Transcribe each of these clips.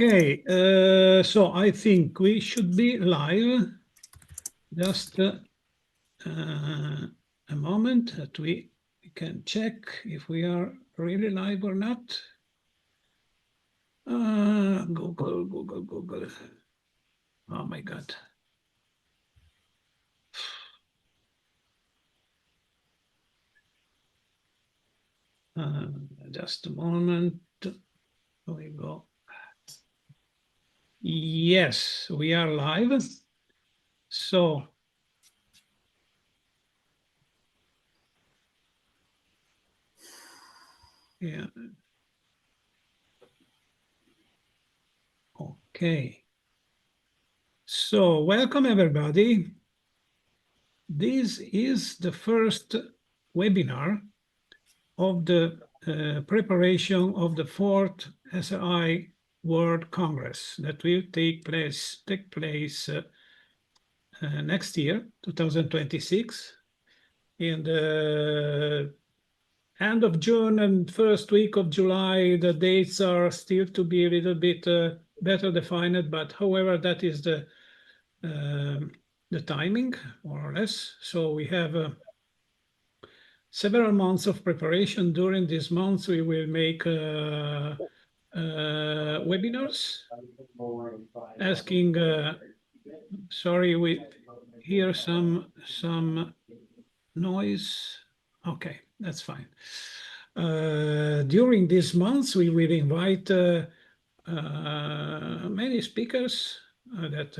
Okay, so I think we should be live. Just a moment that we can check if we are really live or not. Google. Oh my God. Uh, just a moment. Here we go. Yes, we are live. So, yeah. Okay. So, welcome everybody. This is the first webinar of the preparation of the fourth SRI World Congress that will take place next year, 2026, in the end of June and first week of July. The dates are still to be a little bit better defined, but however, that is the timing, more or less. So we have several months of preparation. During these months, we will make webinars asking, sorry, we hear some noise. Okay, that's fine. During these months, we will invite many speakers that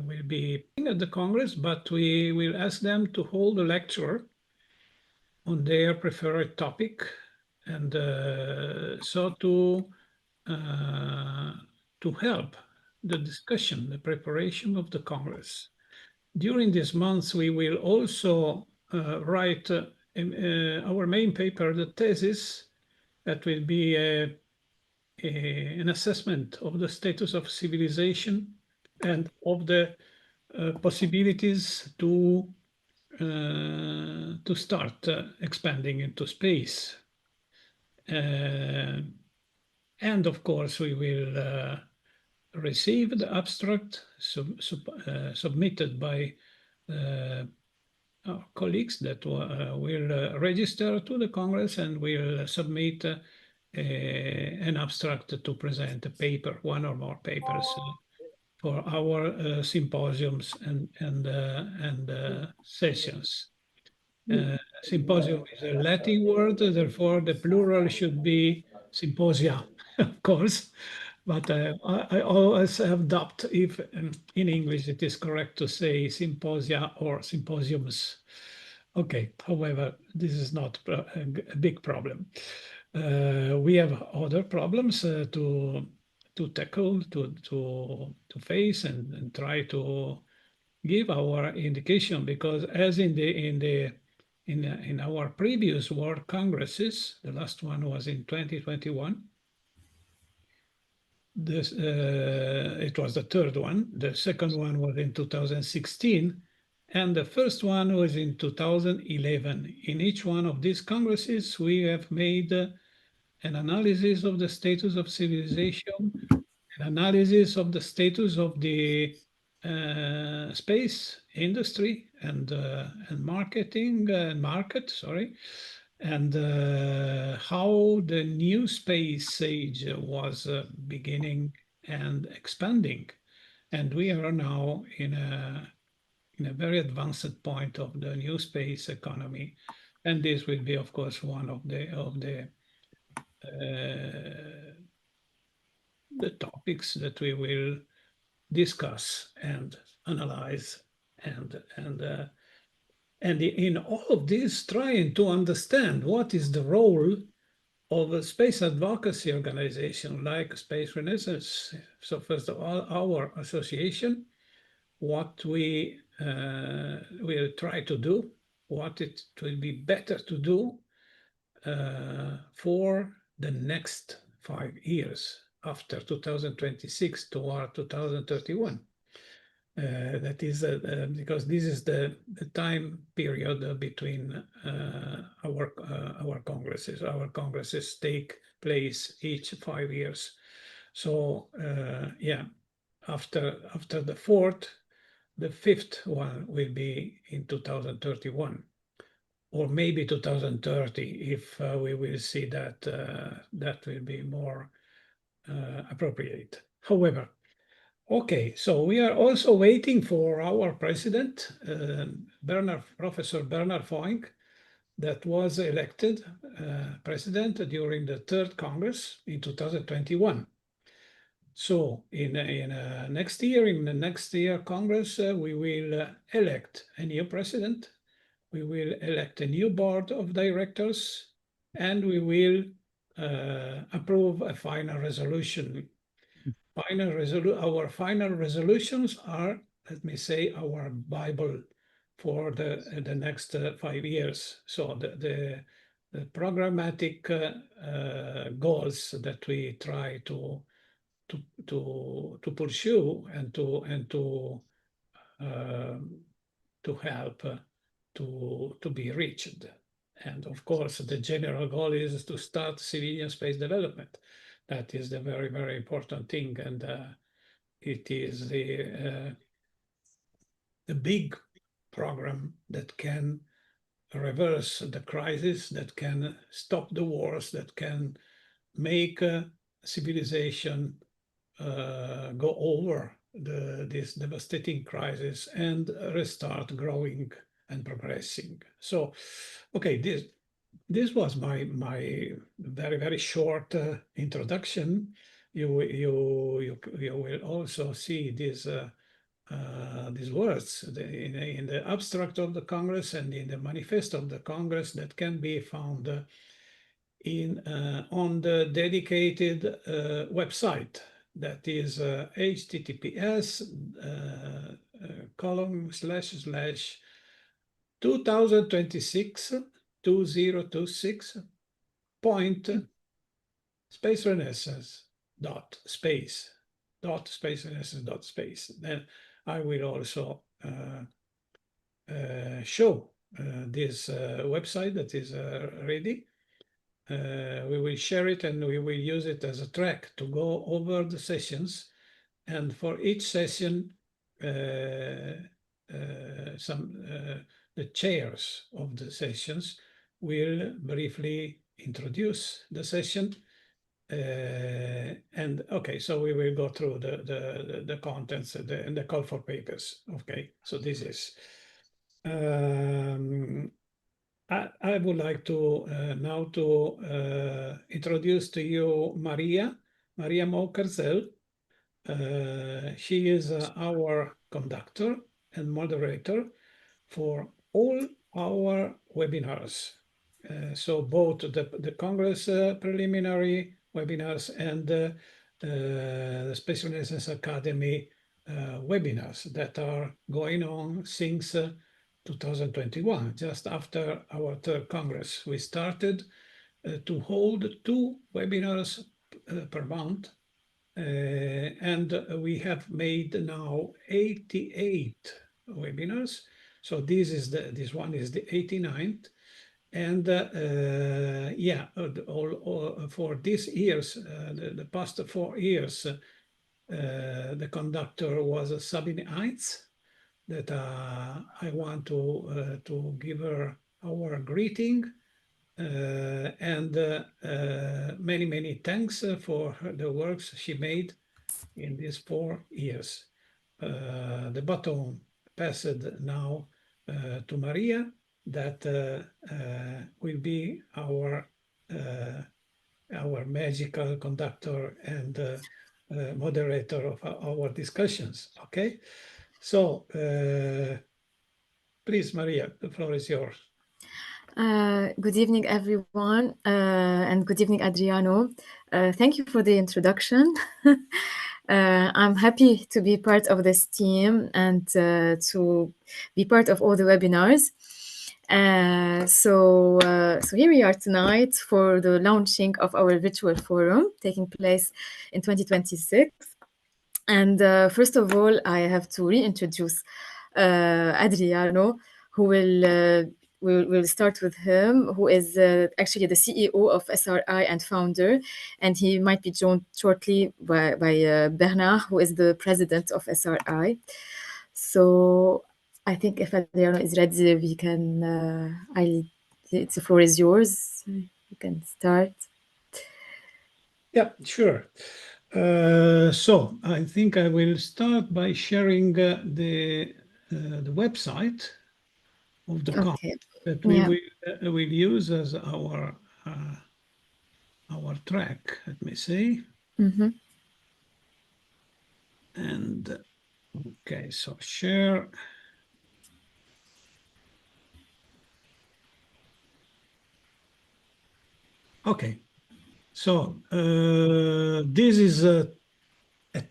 will be at the Congress, but we will ask them to hold a lecture on their preferred topic, and so to help the discussion, the preparation of the Congress. During these months, we will also write in our main paper, the thesis, that will be an assessment of the status of civilization and of the possibilities to start expanding into space. And of course, we will receive the abstract submitted by our colleagues that will register to the Congress and will submit an abstract to present a paper, one or more papers for our symposiums and sessions. Symposium is a Latin word, therefore the plural should be symposia, of course. But I always have doubt if in English it is correct to say symposia or symposiums. Okay, however, this is not a big problem. We have other problems to tackle, to face, and try to give our indication, because as in our previous World Congresses, the last one was in 2021. It was the third one. The second one was in 2016, and the first one was in 2011. In each one of these congresses, we have made an analysis of the status of civilization, an analysis of the status of the space industry and marketing and market, sorry, and how the new space age was beginning and expanding. And we are now in a very advanced point of the new space economy. And this will be, of course, one of the topics that we will discuss and analyze, and in all of this, trying to understand what is the role of a space advocacy organization like Space Renaissance. So first of all, our association, what we will try to do, what it will be better to do for the next 5 years after 2026 toward 2031. That is because this is the time period between our congresses. Our congresses take place each 5 years. So yeah, after the fourth, the fifth one will be in 2031, or maybe 2030 if we will see that that will be more appropriate. However, okay, so we are also waiting for our president, Professor Bernard Foink, that was elected president during the third Congress in 2021. So in next year, in the next year Congress, we will elect a new president, we will elect a new board of directors, and we will approve a final resolution. Our final resolutions are, let me say, our Bible for the next 5 years. So the programmatic goals that we try to pursue and to help to be reached. And of course, the general goal is to start civilian space development. That is the very, very important thing, and it is the big program that can reverse the crisis, that can stop the wars, that can make civilization go over this devastating crisis and restart growing and progressing. So, okay, this was my very, very short introduction. You will also see these words in the abstract of the Congress and in the manifesto of the Congress that can be found on the dedicated website, that is https :/2026 point space renaissance space. Then I will also show this website that is ready. We will share it and we will use it as a track to go over the sessions. And for each session, the chairs of the sessions will briefly introduce the session. And okay, so we will go through the contents and the call for papers. Okay, so this is. I would like to now to introduce to you Maria Mokerzel. She is our conductor and moderator for all our webinars. So both the Congress preliminary webinars and the Space Renaissance Academy webinars that are going on since 2021, just after our third Congress. We started to hold 2 webinars per month, and we have made now 88 webinars. So this one is the 89th. And yeah, for this years, the past 4 years, the conductor was Sabine Heinz, that I want to give her our greeting and many, many thanks for the works she made in these 4 years. The baton passed now to Maria, that will be our magical conductor and moderator of our discussions. Okay, so please, Maria, the floor is yours. Good evening, everyone, and good evening, Adriano. Thank you for the introduction. I'm happy to be part of this team and to be part of all the webinars. So here we are tonight for the launching of our virtual forum taking place in 2026. And first of all, I have to reintroduce Adriano, who will we'll start with him, who is actually the CEO of SRI and founder, and he might be joined shortly by Bernard, who is the president of SRI. So I think if Adriano is ready, we can. The floor is yours. You can start. Yeah, sure. So I think I will start by sharing the website of the conference Okay. that we Yeah. will use as our track. Let me see. Mm-hmm. And okay, so share. Okay, so this is a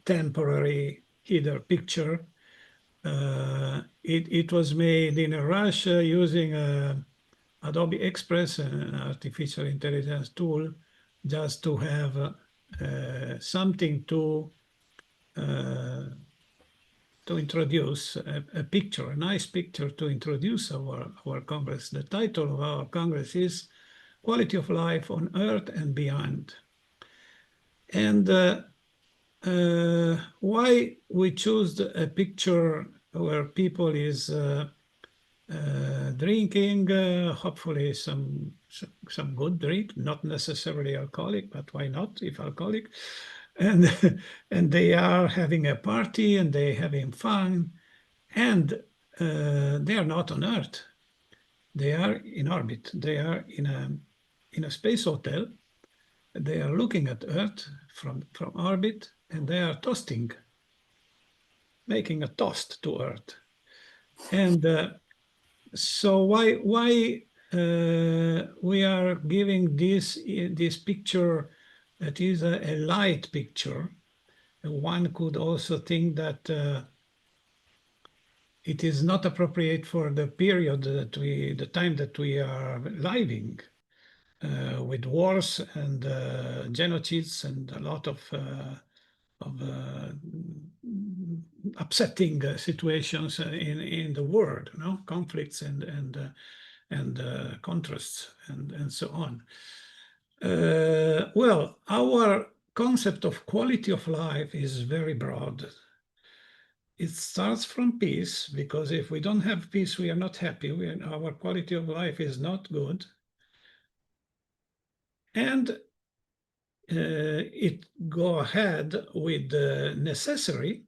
temporary header picture. It was made in a rush using Adobe Express, an artificial intelligence tool, just to have something to introduce a picture, a nice picture to introduce our Congress. The title of our Congress is Quality of Life on Earth and Beyond. And why we choose a picture where people is drinking, hopefully some good drink, not necessarily alcoholic, but why not if alcoholic, and and they are having a party and they having fun, and they are not on Earth. They are in orbit. They are in a space hotel. They are looking at Earth from orbit, and they are toasting, making a toast to Earth. And so why we are giving this picture that is a light picture? One could also think that it is not appropriate for the period the time that we are living, with wars and genocides and a lot of upsetting situations in the world, conflicts and contrasts and so on. Well, our concept of quality of life is very broad. It starts from peace, because if we don't have peace, we are not happy. Our quality of life is not good. And it go ahead with the necessary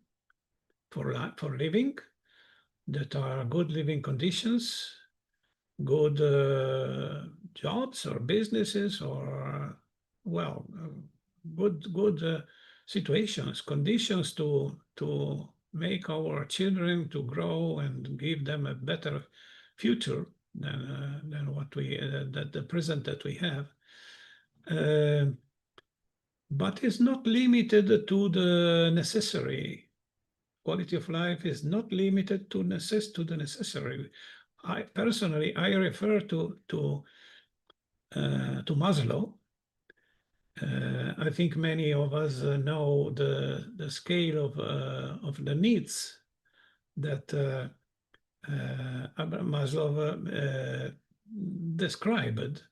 for living, that are good living conditions, good jobs or businesses, or well, good situations, conditions to make our children to grow and give them a better future than what we that the present that we have. But it's not limited to the necessary. Quality of life is not limited to the necessary. I personally refer to Maslow. I think many of us know the scale of the needs that Abraham Maslow described,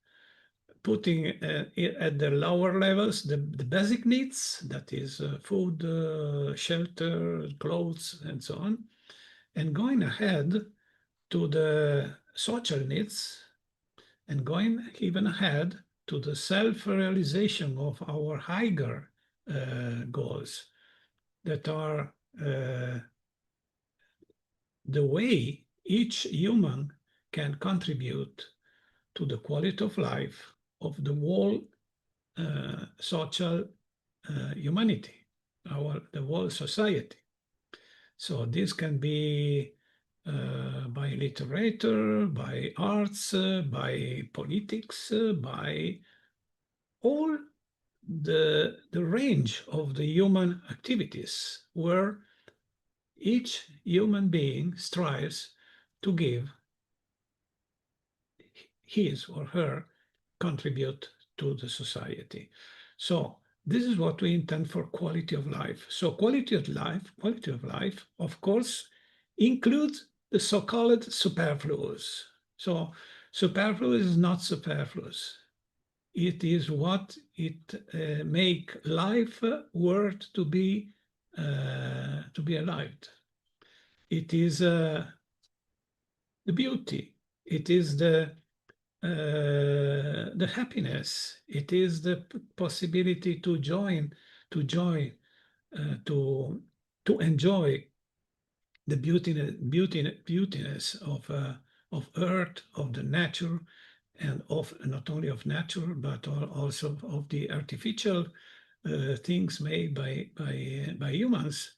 putting at the lower levels the basic needs, that is food, shelter, clothes, and so on, and going ahead to the social needs, and going even ahead to the self-realization of our higher goals, that are the way each human can contribute to the quality of life of the whole social humanity, the whole society. So this can be by literature, by arts, by politics, by all the range of the human activities, where each human being strives to give his or her contribute to the society. So this is what we intend for quality of life. So quality of life, of course, includes the so-called superfluous. So Superfluous is not superfluous. It is what it make life worth to be alive. It is the beauty. It is the happiness. It is the possibility to join, to enjoy the beautiness of earth, of the nature, and of not only of nature but also of the artificial things made by humans.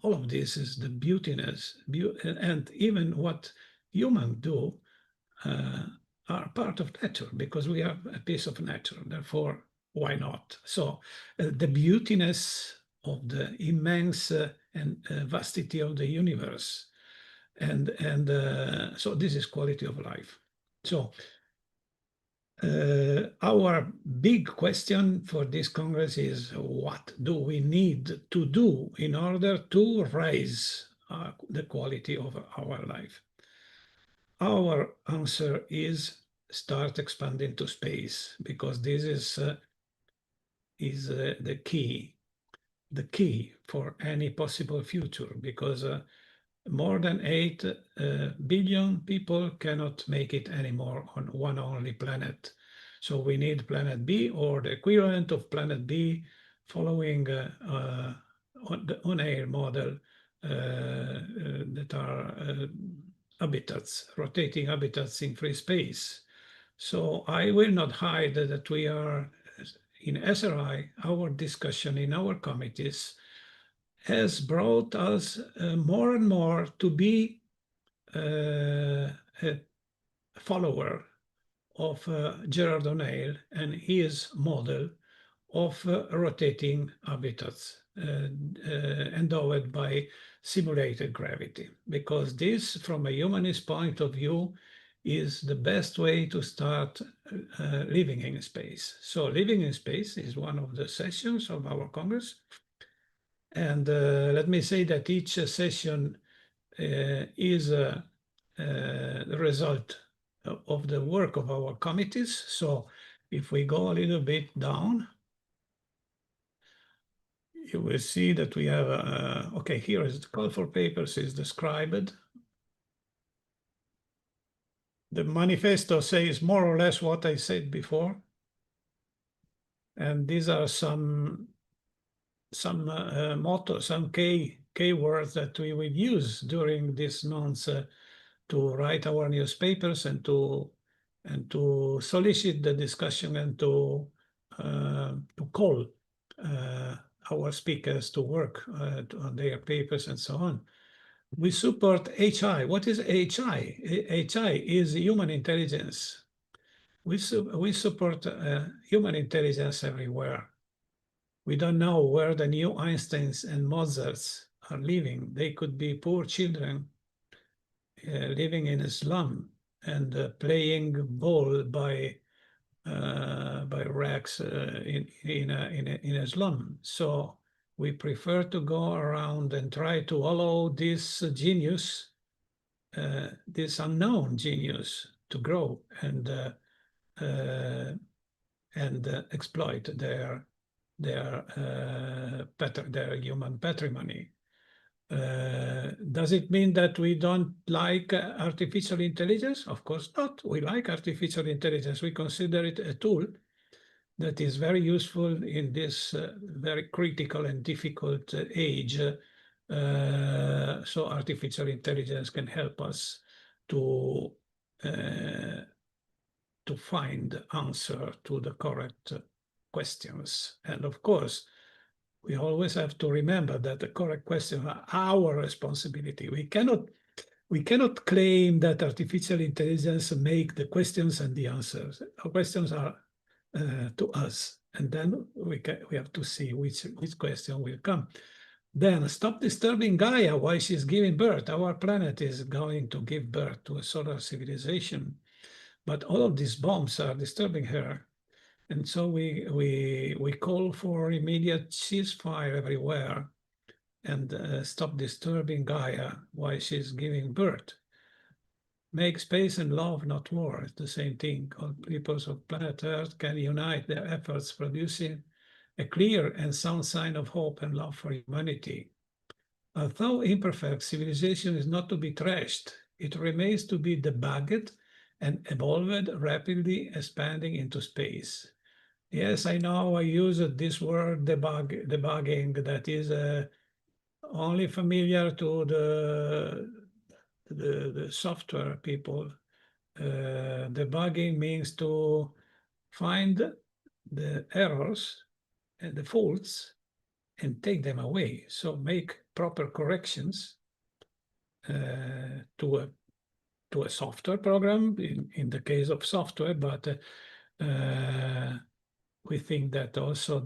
All of this is the beautiness, and even what humans do are part of nature, because we are a piece of nature. Therefore, why not? So the beautiness of the immense and vastity of the universe, and so this is quality of life. So our big question for this Congress is, what do we need to do in order to raise the quality of our life? Our answer is start expanding to space, because this is the key for any possible future, because more than 8 billion people cannot make it anymore on one only planet. So we need planet B, or the equivalent of planet B, following on-air model that are habitats, rotating habitats in free space. So I will not hide that we are in SRI, our discussion in our committees has brought us more and more to be a follower of Gerard and his model of rotating habitats endowed by simulated gravity, because this, from a humanist point of view, is the best way to start living in space. So living in space is one of the sessions of our Congress. And let me say that each session is the result of the work of our committees. So if we go a little bit down, you will see that we have, okay, here is the call for papers is described. The manifesto says more or less what I said before. And these are some mottos, some key words that we will use during this month to write our newspapers and to solicit the discussion and to call our speakers to work on their papers and so on. We support HI. What is HI? HI is human intelligence. We support human intelligence everywhere. We don't know where the new Einsteins and Mozarts are living. They could be poor children living in a slum and playing ball by racks in a slum. So we prefer to go around and try to allow this genius, this unknown genius, to grow and exploit their human patrimony. Does it mean that we don't like artificial intelligence? Of course not. We like artificial intelligence. We consider it a tool that is very useful in this very critical and difficult age. So artificial intelligence can help us to find answer to the correct questions. And of course, we always have to remember that the correct questions are our responsibility. We cannot claim that artificial intelligence make the questions and the answers. Our questions are to us, and then we have to see which question will come. Then stop disturbing Gaia while she's giving birth. Our planet is going to give birth to a solar civilization, but all of these bombs are disturbing her. And so we call for immediate ceasefire everywhere and stop disturbing Gaia while she's giving birth. make space and love, not war. It's the same thing. All peoples of planet Earth can unite their efforts, producing a clear and sound sign of hope and love for humanity. Although imperfect, civilization is not to be trashed. It remains to be debugged and evolved, rapidly expanding into space. Yes, I know I use this word debugging that is only familiar to the software people. Debugging means to find the errors and the faults and take them away. So make proper corrections to a software program in the case of software, but we think that also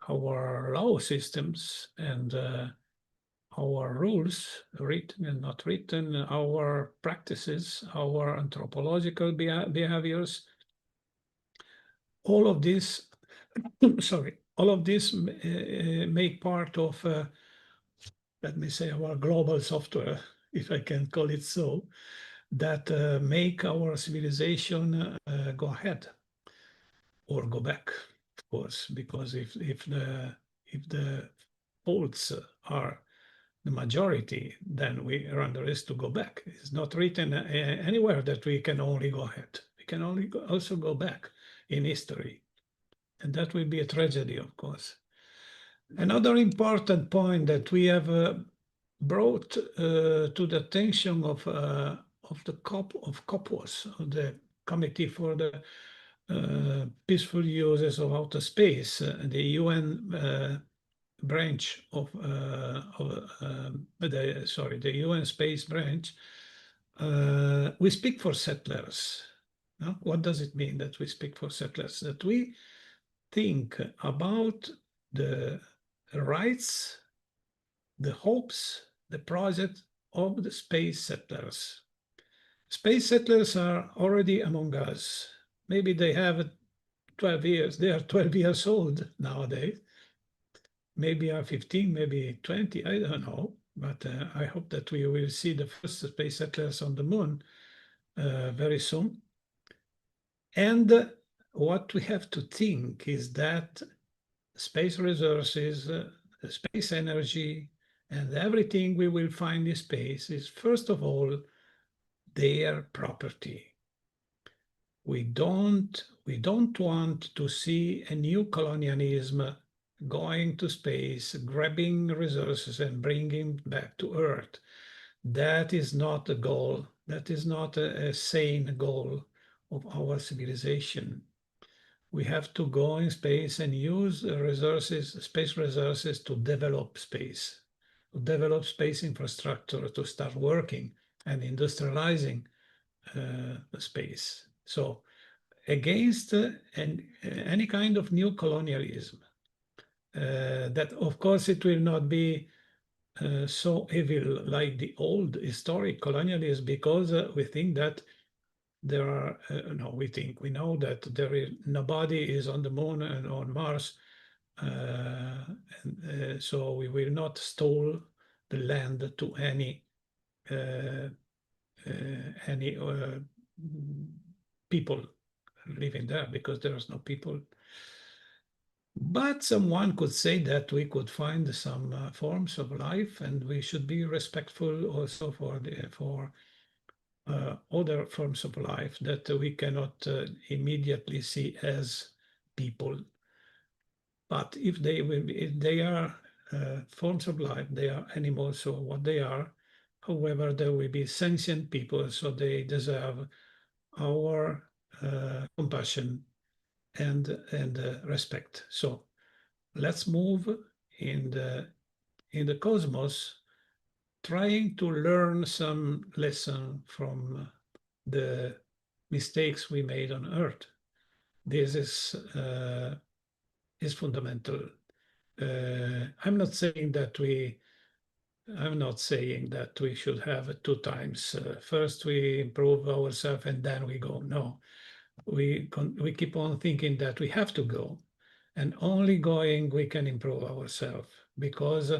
our law systems and our rules, written and not written, our practices, our anthropological behaviors, all of this, sorry, all of this make part of, let me say, our global software, if I can call it so, that make our civilization go ahead or go back, of course, because if the faults are the majority, then we run the risk to go back. It's not written anywhere that we can only go ahead. We can only also go back in history. And that will be a tragedy, of course. Another important point that we have brought to the attention of the COPUOS, of the Committee for the Peaceful Uses of Outer Space, the UN branch of the UN space branch. We speak for settlers. No? What does it mean that we speak for settlers? That we think about the rights, the hopes, the project of the space settlers. Space settlers are already among us. Maybe they have 12 years. They are 12 years old nowadays. Maybe are 15, maybe 20, I don't know. But I hope that we will see the first space settlers on the moon very soon. And what we have to think is that space resources, space energy, and everything we will find in space is, first of all, their property. We don't want to see a new colonialism going to space, grabbing resources and bringing back to Earth. That is not the goal. That is not a sane goal of our civilization. We have to go in space and use resources, space resources, to develop space infrastructure, to start working and industrializing the space. So against any kind of new colonialism, that of course it will not be so evil like the old historic colonialism, because we think that there are, we know that nobody is on the moon and on Mars, so we will not steal the land to any people living there, because there is no people. But someone could say that we could find some forms of life, and we should be respectful also for other forms of life that we cannot immediately see as people. But if they are forms of life, they are animals or what they are. However, there will be sentient people, so they deserve our compassion and respect. So let's move in the cosmos, trying to learn some lesson from the mistakes we made on Earth. This is fundamental. I'm not saying that we should have it two times. First we improve ourselves and then we go. No, we keep on thinking that we have to go, and only going we can improve ourselves, because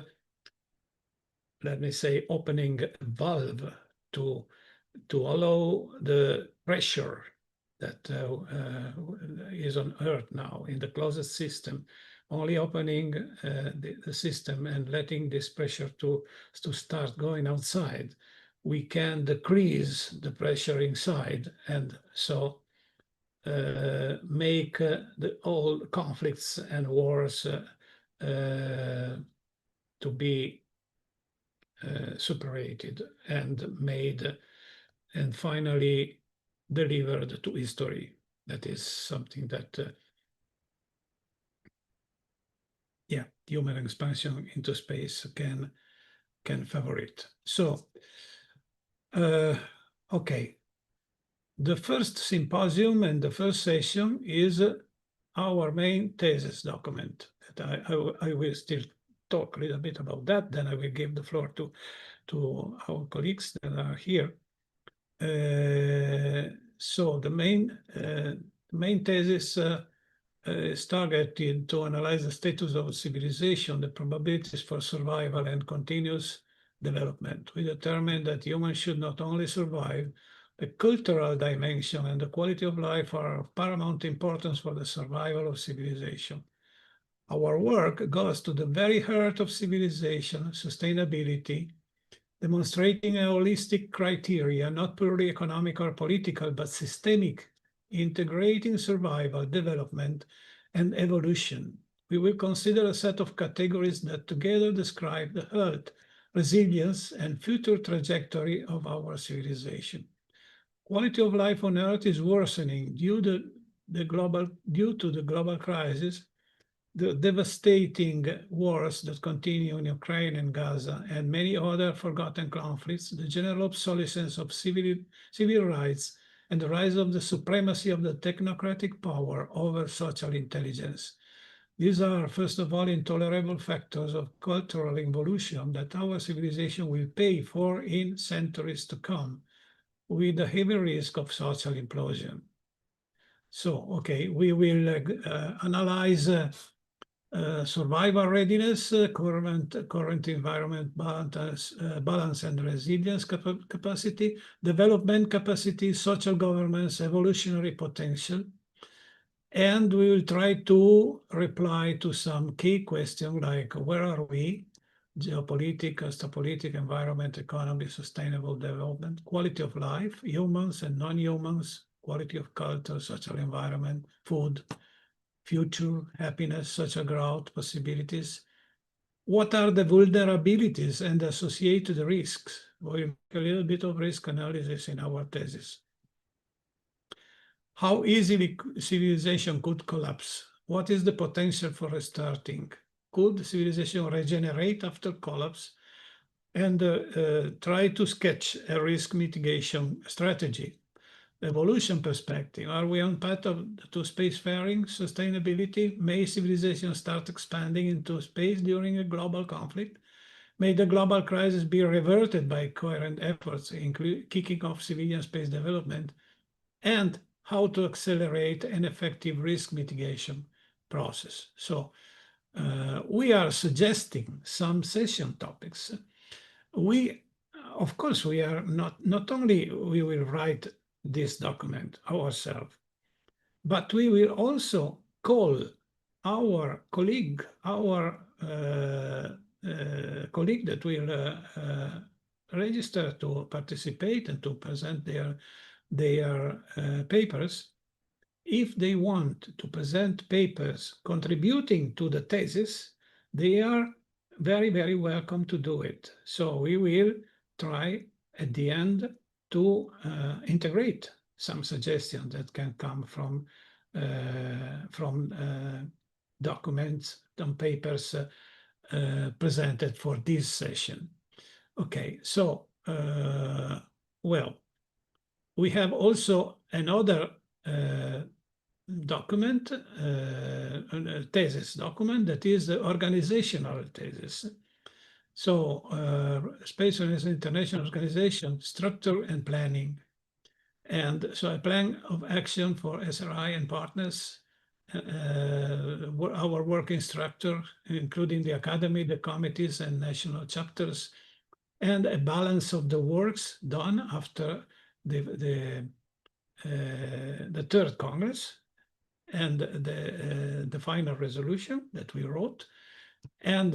let me say, opening a valve to to allow the pressure that is on Earth now in the closest system, only opening the system and letting this pressure to start going outside, we can decrease the pressure inside, and so make all conflicts and wars to be separated and made and finally delivered to history. That is something that, yeah, human expansion into space can favor it. So, okay. The first symposium and the first session is our main thesis document. That I will still talk a little bit about that. Then I will give the floor to our colleagues that are here. So the main thesis is targeted to analyze the status of civilization, the probabilities for survival and continuous development. We determined that humans should not only survive, the cultural dimension and the quality of life are of paramount importance for the survival of civilization. Our work goes to the very heart of civilization, sustainability, demonstrating a holistic criteria, not purely economic or political, but systemic, integrating survival, development, and evolution. We will consider a set of categories that together describe the health, resilience, and future trajectory of our civilization. Quality of life on Earth is worsening due to the global crisis, the devastating wars that continue in Ukraine and Gaza, and many other forgotten conflicts, the general obsolescence of civil rights, and the rise of the supremacy of the technocratic power over social intelligence. These are, first of all, intolerable factors of cultural evolution that our civilization will pay for in centuries to come, with a heavy risk of social implosion. So, okay, we will analyze survival readiness, current environment balance and resilience capacity, development capacity, social governance, evolutionary potential. And we will try to reply to some key questions like where are we? Geopolitics, astropolitics, environment, economy, sustainable development, quality of life, humans and non-humans, quality of culture, social environment, food, future, happiness, social growth, possibilities. What are the vulnerabilities and associated risks? We'll make a little bit of risk analysis in our thesis. How easily civilization could collapse? What is the potential for restarting? Could civilization regenerate after collapse? And try to sketch a risk mitigation strategy. Evolution perspective. Are we on path to spacefaring? Sustainability. May civilization start expanding into space during a global conflict? May the global crisis be reverted by coherent efforts, including kicking off civilian space development? And how to accelerate an effective risk mitigation process. So we are suggesting some session topics. Of course, we are not only we will write this document ourselves, but we will also call our colleague, colleague that will register to participate and to present their papers. If they want to present papers contributing to the thesis, they are very, very welcome to do it. So we will try at the end to integrate some suggestions that can come from documents and papers presented for this session. Okay, so, well, we have also another document, a thesis document that is the organizational thesis. So Space International Organization, structure and planning. And so a plan of action for SRI and partners, our working structure, including the academy, the committees and national chapters, and a balance of the works done after the third Congress and the final resolution that we wrote. And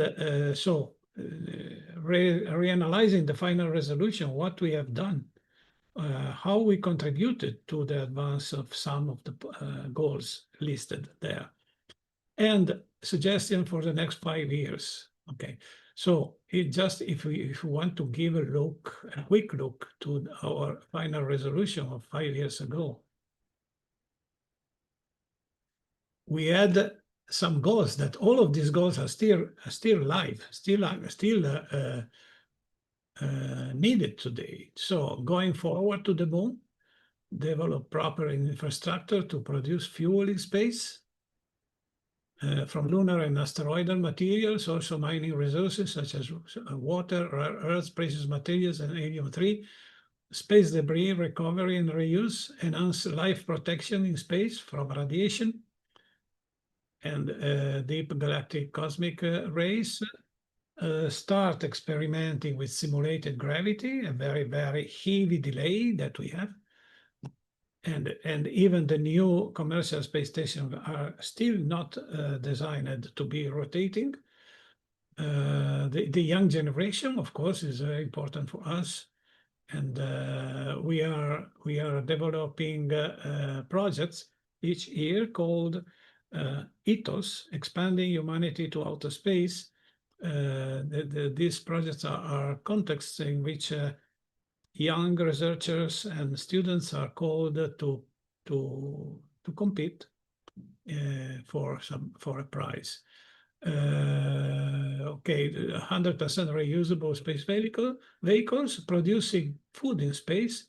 reanalyzing the final resolution, what we have done, how we contributed to the advance of some of the goals listed there, and suggestion for the next 5 years. Okay, so if we want to give a quick look to our final resolution of 5 years ago, we had some goals that all of these goals are still live, still needed today. So going forward to the moon, develop proper infrastructure to produce fuel in space from lunar and asteroidal materials, also mining resources such as water, rare earths, precious materials, and helium-3, space debris recovery and reuse, enhance life protection in space from radiation and deep galactic cosmic rays, start experimenting with simulated gravity, a very, very heavy delay that we have. And even the new commercial space stations are still not designed to be rotating. The young generation, of course, is very important for us. And we are developing projects each year called ethos, expanding humanity to outer space. These projects are contexts in which young researchers and students are called to compete for a prize. Okay, 100% reusable space vehicles producing food in space,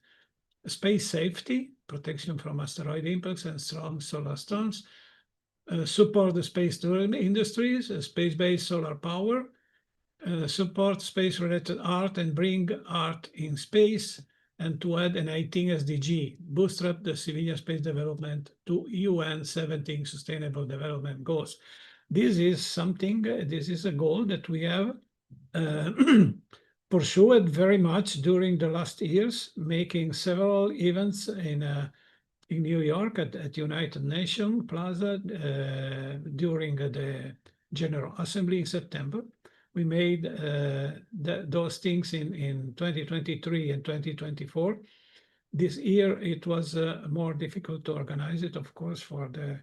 space safety, protection from asteroid impacts and strong solar storms, support the space tourism industries, space-based solar power, support space-related art and bring art in space, and to add an 18 SDG, bootstrap the civilian space development to UN 17 Sustainable Development Goals. This is a goal that we have pursued very much during the last years, making several events in New York at United Nations Plaza during the General Assembly in September. We made those things in 2023 and 2024. This year, it was more difficult to organize it, of course, for the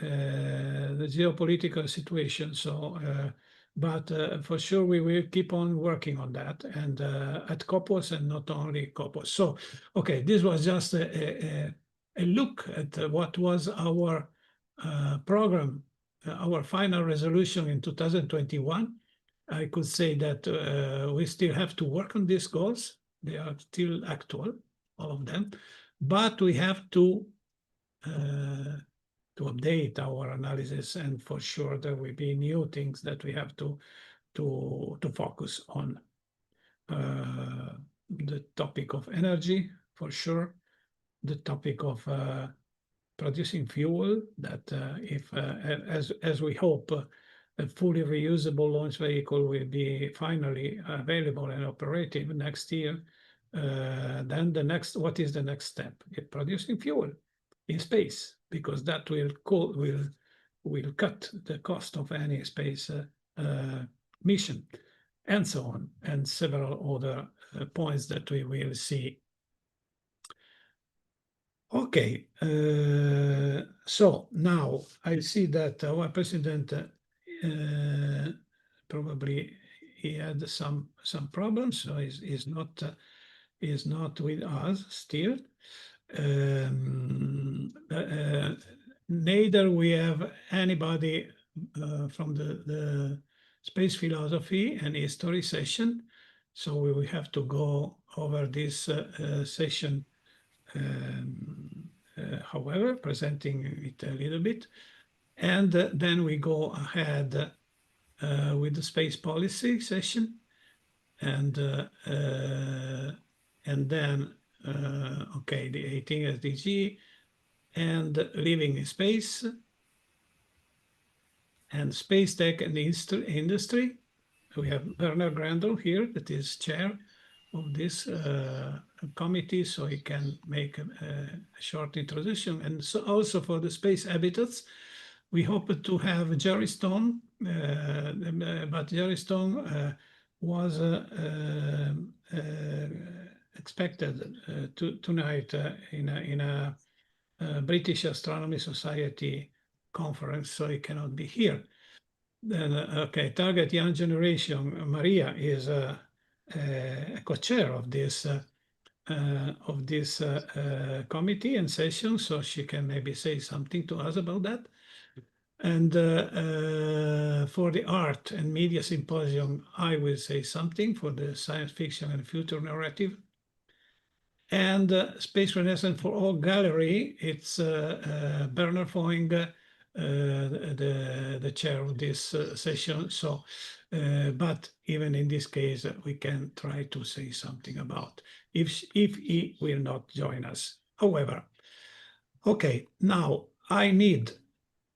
geopolitical situation. So, but for sure, we will keep on working on that and at COPOS and not only COPOS. So, okay, this was just a look at what was our program, our final resolution in 2021. I could say that we still have to work on these goals. They are still actual, all of them, but we have to update our analysis, and for sure there will be new things that we have to focus on. The topic of energy, for sure, the topic of producing fuel that as we hope, a fully reusable launch vehicle will be finally available and operative next year. Then what is the next step? Producing fuel in space, because that will cut the cost of any space mission, and so on, and several other points that we will see. Okay, so now I see that our president probably he had some problems, so he's not with us still. Neither we have anybody from the space philosophy and history session, so we will have to go over this session. However, presenting it a little bit, and then we go ahead with the space policy session, and then okay, the 18 SDG and living in space and space tech and industry. We have Werner Grandel here, that is chair this committee, so he can make a short introduction. And so also for the space habitats, we hope to have Jerry Stone, but Jerry Stone was expected tonight in a British Astronomy Society conference, so he cannot be here. Then, okay, Target Young Generation. Maria is a co-chair of this committee and session, so she can maybe say something to us about that. And for the art and media symposium, I will say something for the science fiction and future narrative. And Space Renaissance for All Gallery, it's Bernard Foing, the chair of this session. So, but even in this case, we can try to say something about if he will not join us. However, okay, now I need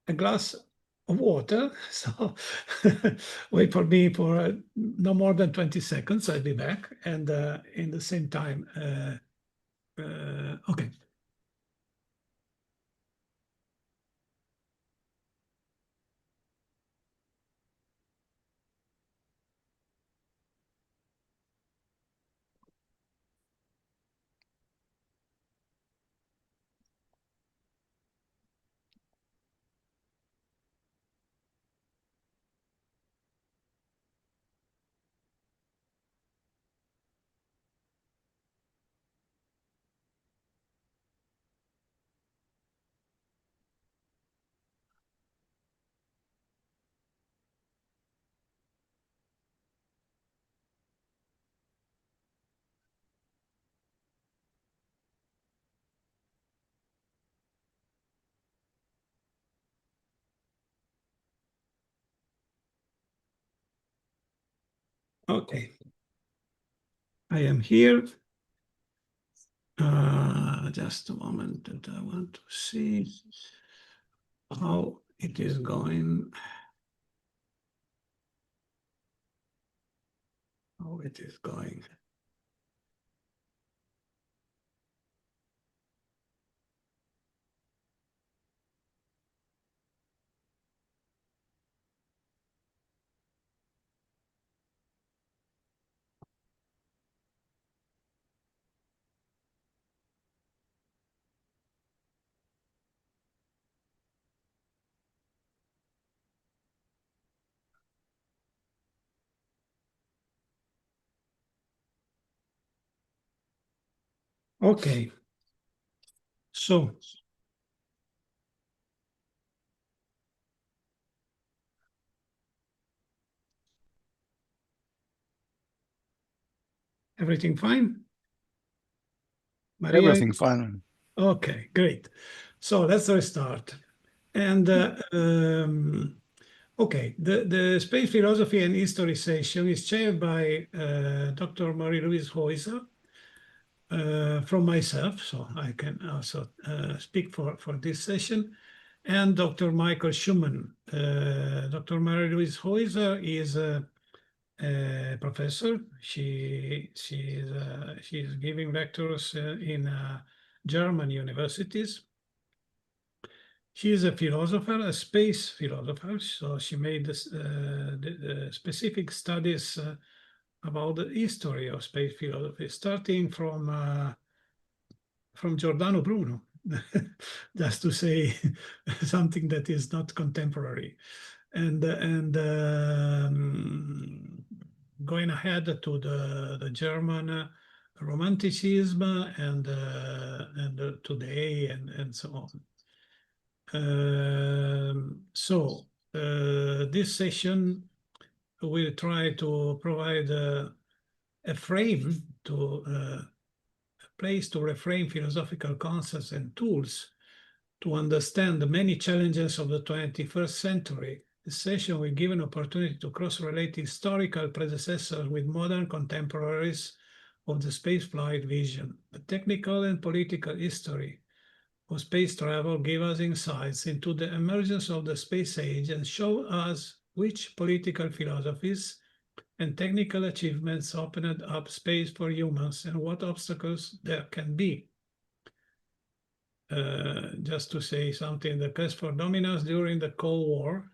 a glass of water. So wait for me for no more than 20 seconds. I'll be back. And in the same time, okay. Okay, I am here. Just a moment that I want to see how it is going. How it is going. Okay, so everything fine? Maria? Everything fine. Okay, great. So let's restart. And okay, the space philosophy and history session is chaired by Dr. Marie-Louise Heuser, from myself, so I can also speak for this session, and Dr. Michael Schumann. Dr. Marie-Louise Heuser is a professor. She is giving lectures in German universities. She is a philosopher, a space philosopher. So she made this, the specific studies about the history of space philosophy, starting from Giordano Bruno, just to say something that is not contemporary, and going ahead to the German Romanticism and today and so on. So this session will try to provide a frame to a place to reframe philosophical concepts and tools to understand the many challenges of the 21st century. This session will give an opportunity to cross-relate historical predecessors with modern contemporaries of the spaceflight vision. The technical and political history of space travel give us insights into the emergence of the space age and show us which political philosophies and technical achievements opened up space for humans and what obstacles there can be. Just to say something, the quest for dominance during the Cold War,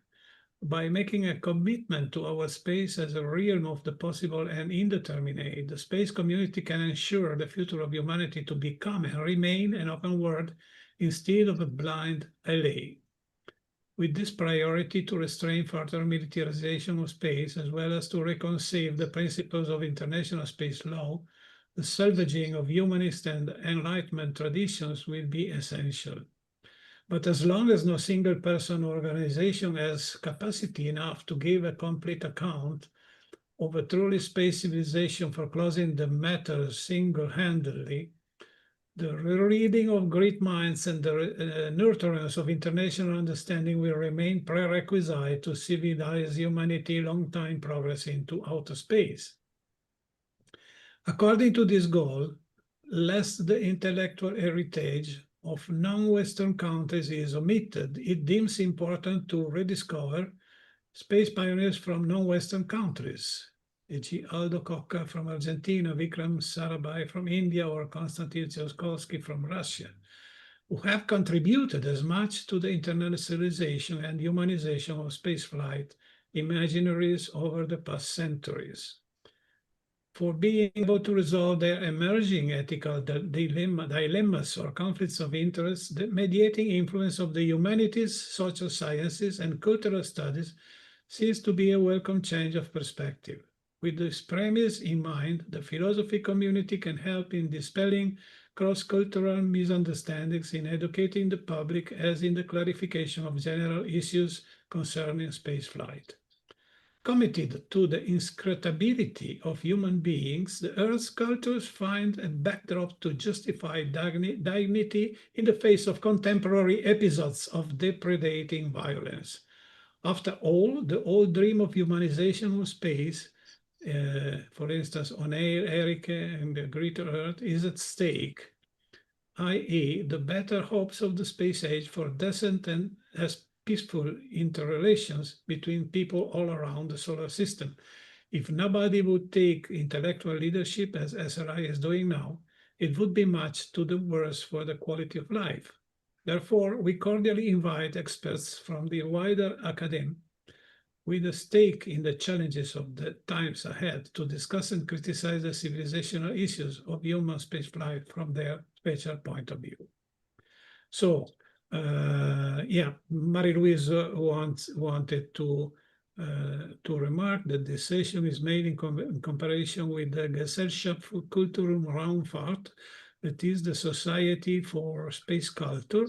by making a commitment to our space as a realm of the possible and indeterminate, the space community can ensure the future of humanity to become and remain an open world instead of a blind alley. With this priority to restrain further militarization of space, as well as to reconcile the principles of international space law, the salvaging of humanist and Enlightenment traditions will be essential. But as long as no single person or organization has capacity enough to give a complete account of a truly space civilization for closing the matter single-handedly, the rereading of great minds and the nurturance of international understanding will remain prerequisite to civilize humanity long-time progress into outer space. According to this goal, lest the intellectual heritage of non-Western countries is omitted, it deems important to rediscover space pioneers from non-Western countries, e.g. Aldo Cocca from Argentina, Vikram Sarabhai from India, or Konstantin Tsiolkovsky from Russia, who have contributed as much to the internationalization and humanization of spaceflight imaginaries over the past centuries. For being able to resolve their emerging ethical dilemmas or conflicts of interest, the mediating influence of the humanities, social sciences, and cultural studies seems to be a welcome change of perspective. With this premise in mind, the philosophy community can help in dispelling cross-cultural misunderstandings, in educating the public, as in the clarification of general issues concerning spaceflight. Committed to the inscrutability of human beings, the Earth's cultures find a backdrop to justify dignity in the face of contemporary episodes of depredating violence. After all, the old dream of humanization of space, for instance, on Erike and the Greater Earth, is at stake, i.e. the better hopes of the space age for decent and as peaceful interrelations between people all around the solar system. If nobody would take intellectual leadership, as SRI is doing now, it would be much to the worse for the quality of life. Therefore, we cordially invite experts from the wider academe with a stake in the challenges of the times ahead to discuss and criticize the civilizational issues of human spaceflight from their special point of view. So, yeah, Marie-Louise wanted to remark that this session is made in comparison with the Gesellschaft für Kultur und Raumfahrt, that is the Society for Space Culture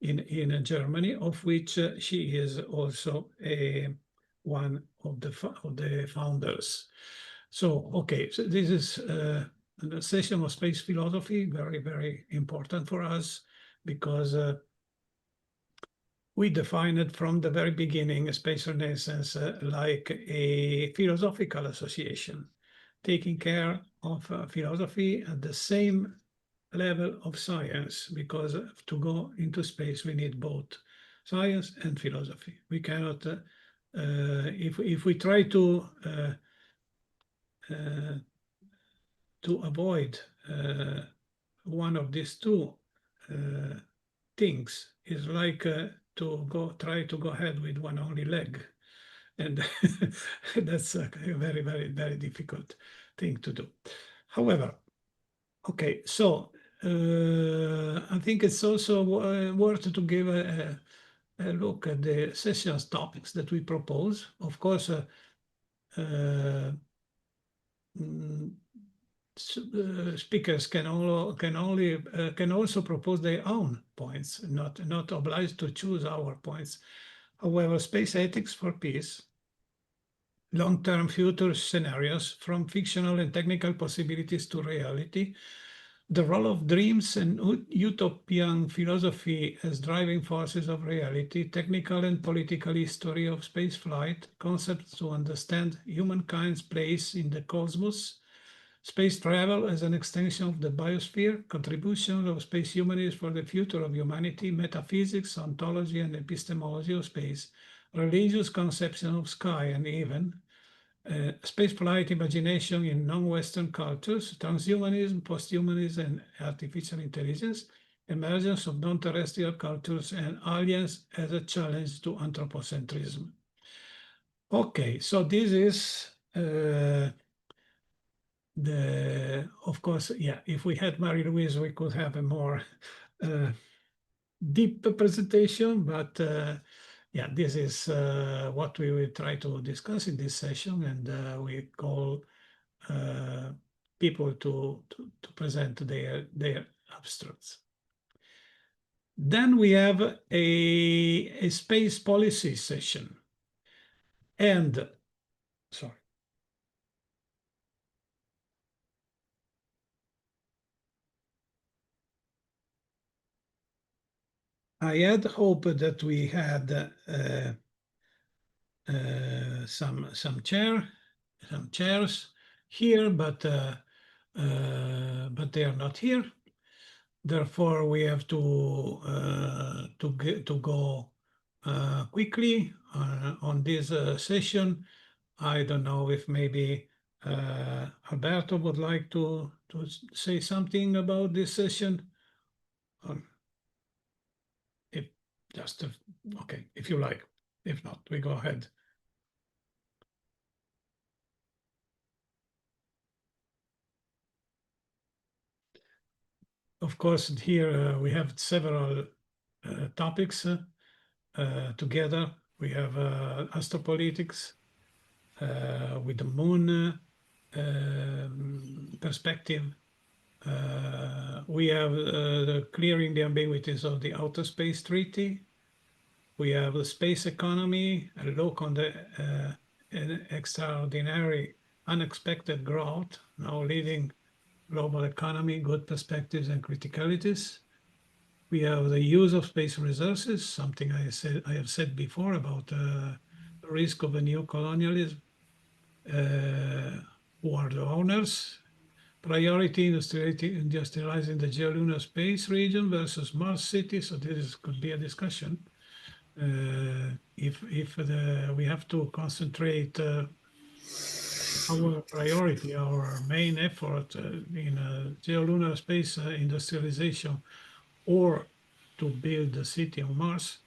in Germany, of which she is also one of the founders. So, okay, so this is a session of space philosophy, very, very important for us, because we defined it from the very beginning, Space Renaissance, like a philosophical association, taking care of philosophy at the same level of science, because to go into space, we need both science and philosophy. We cannot, if we try to avoid one of these two things, is like try to go ahead with one only leg, and that's a very, very, very difficult thing to do. However, okay, so I think it's also worth to give a look at the session's topics that we propose. Of course, speakers can also propose their own points, not obliged to choose our points. However, space ethics for peace, long-term future scenarios from fictional and technical possibilities to reality, the role of dreams and utopian philosophy as driving forces of reality, technical and political history of spaceflight, concepts to understand humankind's place in the cosmos, space travel as an extension of the biosphere, contribution of space humanities for the future of humanity, metaphysics, ontology, and epistemology of space, religious conception of sky and heaven, spaceflight imagination in non-Western cultures, transhumanism, posthumanism, and artificial intelligence, emergence of non-terrestrial cultures, and aliens as a challenge to anthropocentrism. Okay, so this is of course, yeah, if we had Marie-Louise, we could have a more deep presentation, but yeah, this is what we will try to discuss in this session, and we call people to present their abstracts. Then we have a space policy session, and sorry. I had hoped that we had some chairs here, but they are not here. Therefore, we have to go quickly on this session. I don't know if maybe Alberto would like to say something about this session. If just okay, if you like. If not, we go ahead. Of course, here we have several topics together. We have astropolitics with the moon perspective. We have clearing the ambiguities of the Outer Space Treaty. We have the space economy, a look on the extraordinary, unexpected growth, now leading global economy, good perspectives and criticalities. We have the use of space resources, something I have said before about the risk of a new colonialism. Who are the owners? Priority industrializing the geolunar space region versus Mars city. So this could be a discussion. If we have to concentrate our priority, our main effort in geolunar space industrialization, or to build a city on Mars.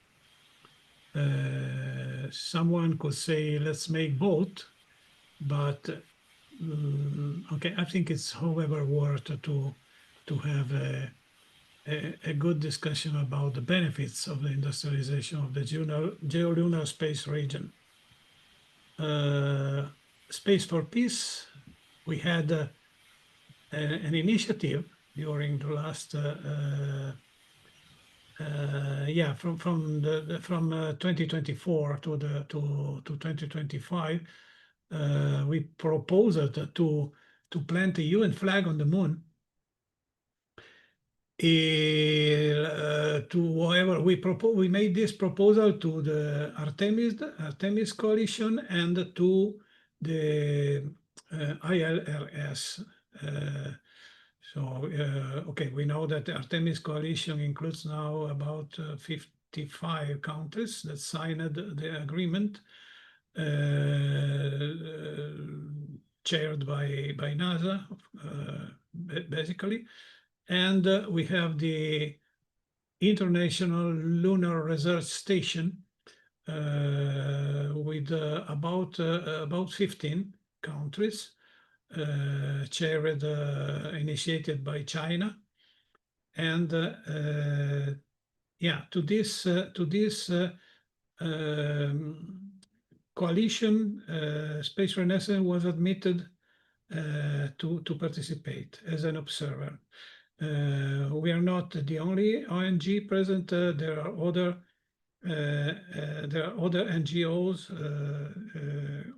Someone could say, let's make both, but okay, I think it's, however, worth to have a good discussion about the benefits of the industrialization of the geolunar space region. Space for Peace, we had an initiative during the last from 2024 to 2025. We proposed to plant a UN flag on the moon. We made this proposal to the Artemis coalition and to the ILRS. Okay, we know that the Artemis coalition includes now about 55 countries that signed the agreement, chaired by NASA, basically. And we have the International Lunar Research Station with about 15 countries, chaired, initiated by China. And yeah, to this coalition, Space Renaissance was admitted to participate as an observer. We are not the only ONG present. There are other NGOs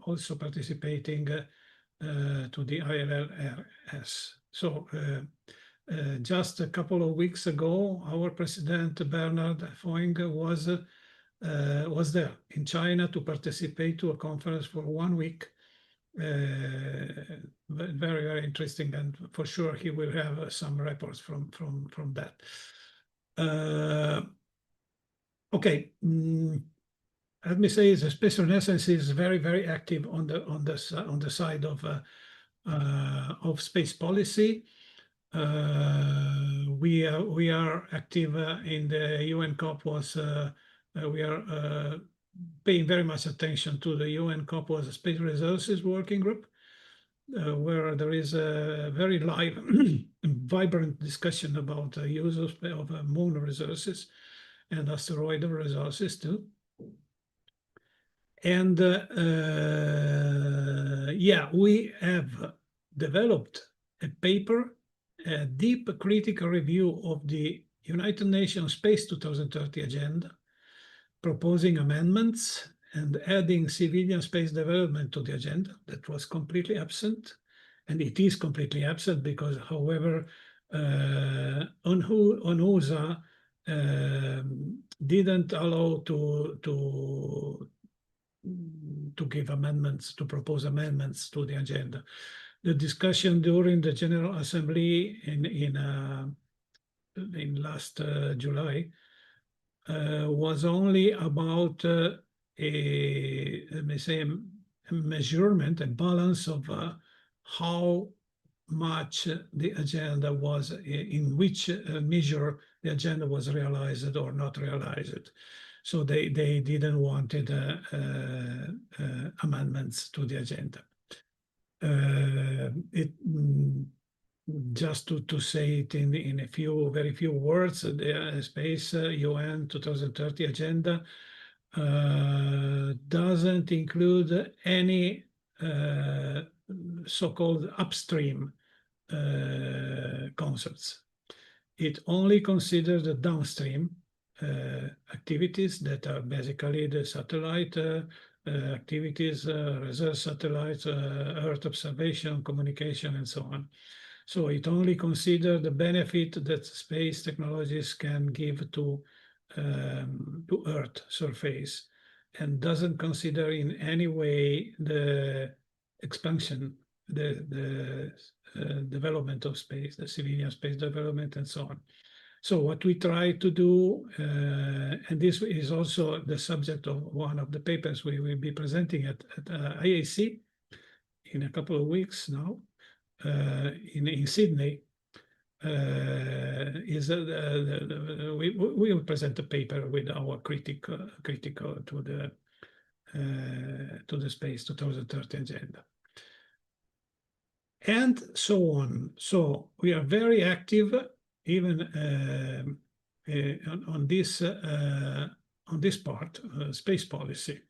also participating to the ILRS. So just a couple of weeks ago, our president Bernard Foing was there in China to participate to a conference for 1 week. Very, very interesting, and for sure he will have some reports from that. Okay, let me say, the Space Renaissance is very, very active on the side of space policy. We are active in the UN COP. We are paying very much attention to the UN COP Space Resources Working Group, where there is a very live, vibrant discussion about the use of moon resources and asteroid resources too. And yeah, we have developed a paper, a deep critical review of the United Nations Space 2030 agenda, proposing amendments and adding civilian space development to the agenda that was completely absent. And it is completely absent because, however, UNOSA didn't allow to give amendments, to propose amendments to the agenda. The discussion during the General Assembly in last July was only about let me say, a measurement, a balance of how much the agenda was, in which measure the agenda was realized or not realized. So they didn't wanted amendments to the agenda. Just to say it in a very few words, the Space UN 2030 agenda doesn't include any so-called upstream concepts. It only considers the downstream activities that are basically the satellite activities, research satellites, Earth observation, communication, and so on. So it only considers the benefit that space technologies can give to Earth surface, and doesn't consider in any way the expansion, the development of space, the civilian space development, and so on. So what we try to do, and this is also the subject of one of the papers we will be presenting at IAC in a couple of weeks now, in Sydney, is we will present a paper with our critical to the Space 2030 agenda, and so on. So we are very active, even on this part, space policy,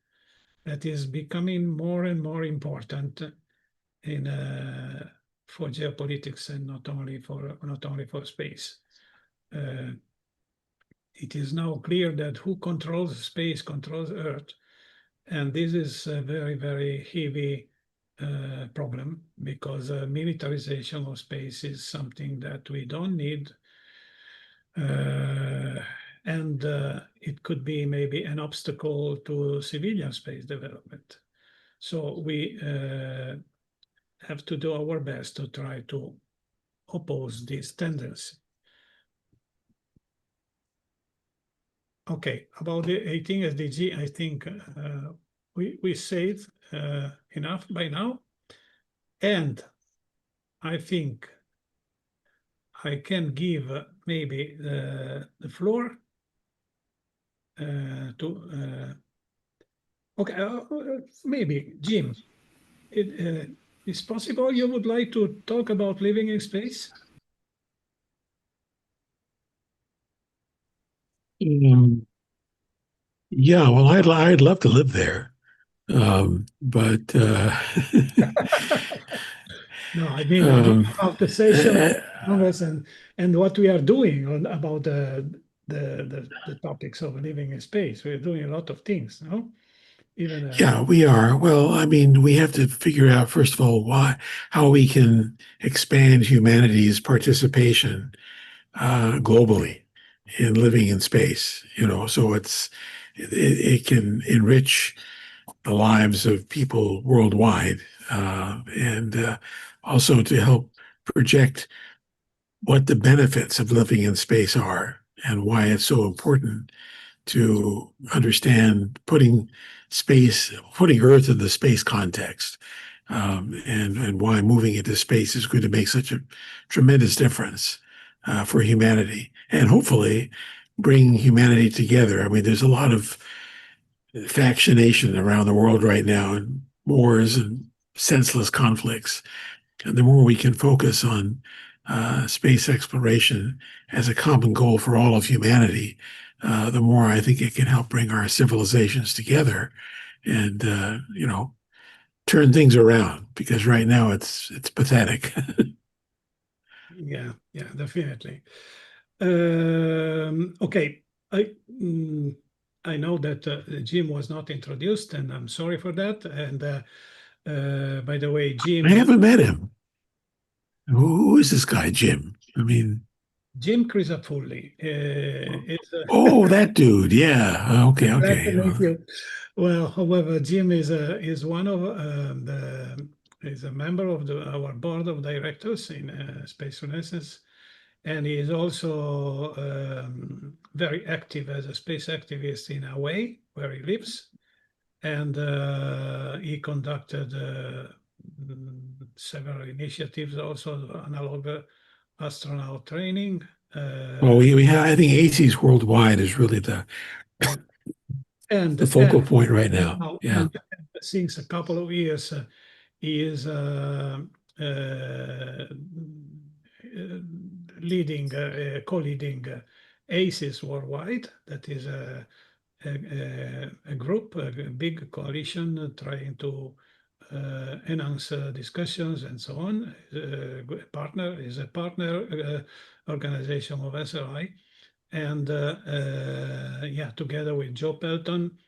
that is becoming more and more important in for geopolitics, and not only for space. It is now clear that who controls space controls Earth, and this is a very, very heavy problem, because militarization of space is something that we don't need, and it could be maybe an obstacle to civilian space development. So we have to do our best to try to oppose this tendency. Okay, about the 18 SDG, I think we said enough by now, and I think I can give maybe the floor to okay, maybe Jim. It's possible you would like to talk about living in space? Yeah, well, I'd love to live there, but No, I mean about the session Congress and what we are doing about the topics of living in space. We're doing a lot of things, no? Even yeah, we are. Well, I mean, we have to figure out, first of all, how we can expand humanity's participation globally in living in space. So it can enrich the lives of people worldwide, and also to help project what the benefits of living in space are and why it's so important to understand putting Earth in the space context, and why moving into space is going to make such a tremendous difference for humanity, and hopefully bring humanity together. I mean, there's a lot of factionation around the world right now, and wars and senseless conflicts. And the more we can focus on space exploration as a common goal for all of humanity, the more I think it can help bring our civilizations together and, turn things around, because right now it's pathetic. Yeah, definitely. Okay, I know that Jim was not introduced, and I'm sorry for that. And by the way, Jim, I haven't met him. Who is this guy, Jim? I mean, Jim Crisafulli is oh, that dude. Yeah. Okay. glad to Okay. meet you. Well, however, Jim is one of is a member of our board of directors in Space Renaissance, and he is also very active as a space activist in Hawaii, where he lives, and he conducted several initiatives, also analog astronaut training. Well, we have, I think ACES worldwide is really the focal point right now. Yeah. And since a couple of years, he is co-leading ACES worldwide. That is a group, a big coalition trying to enhance discussions and so on. Is a partner organization of SRI, and together with Joe Pelton,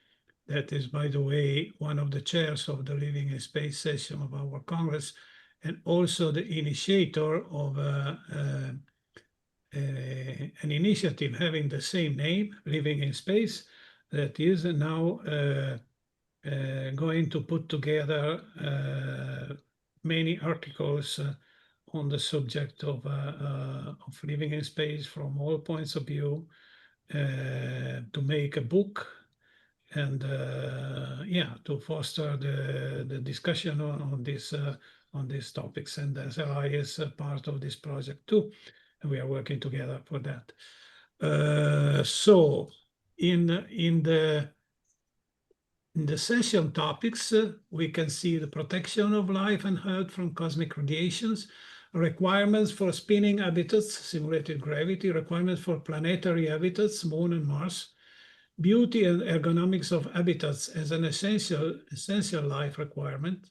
that is, by the way, one of the chairs of the Living in Space session of our Congress, and also the initiator of an initiative having the same name, Living in Space, that is now going to put together many articles on the subject of living in space from all points of view, to make a book, and to foster the discussion on these topics. And SRI is a part of this project too, and we are working together for that. So in the session topics, we can see the protection of life and health from cosmic radiations, requirements for spinning habitats, simulated gravity, requirements for planetary habitats, Moon and Mars, beauty and ergonomics of habitats as an essential life requirement,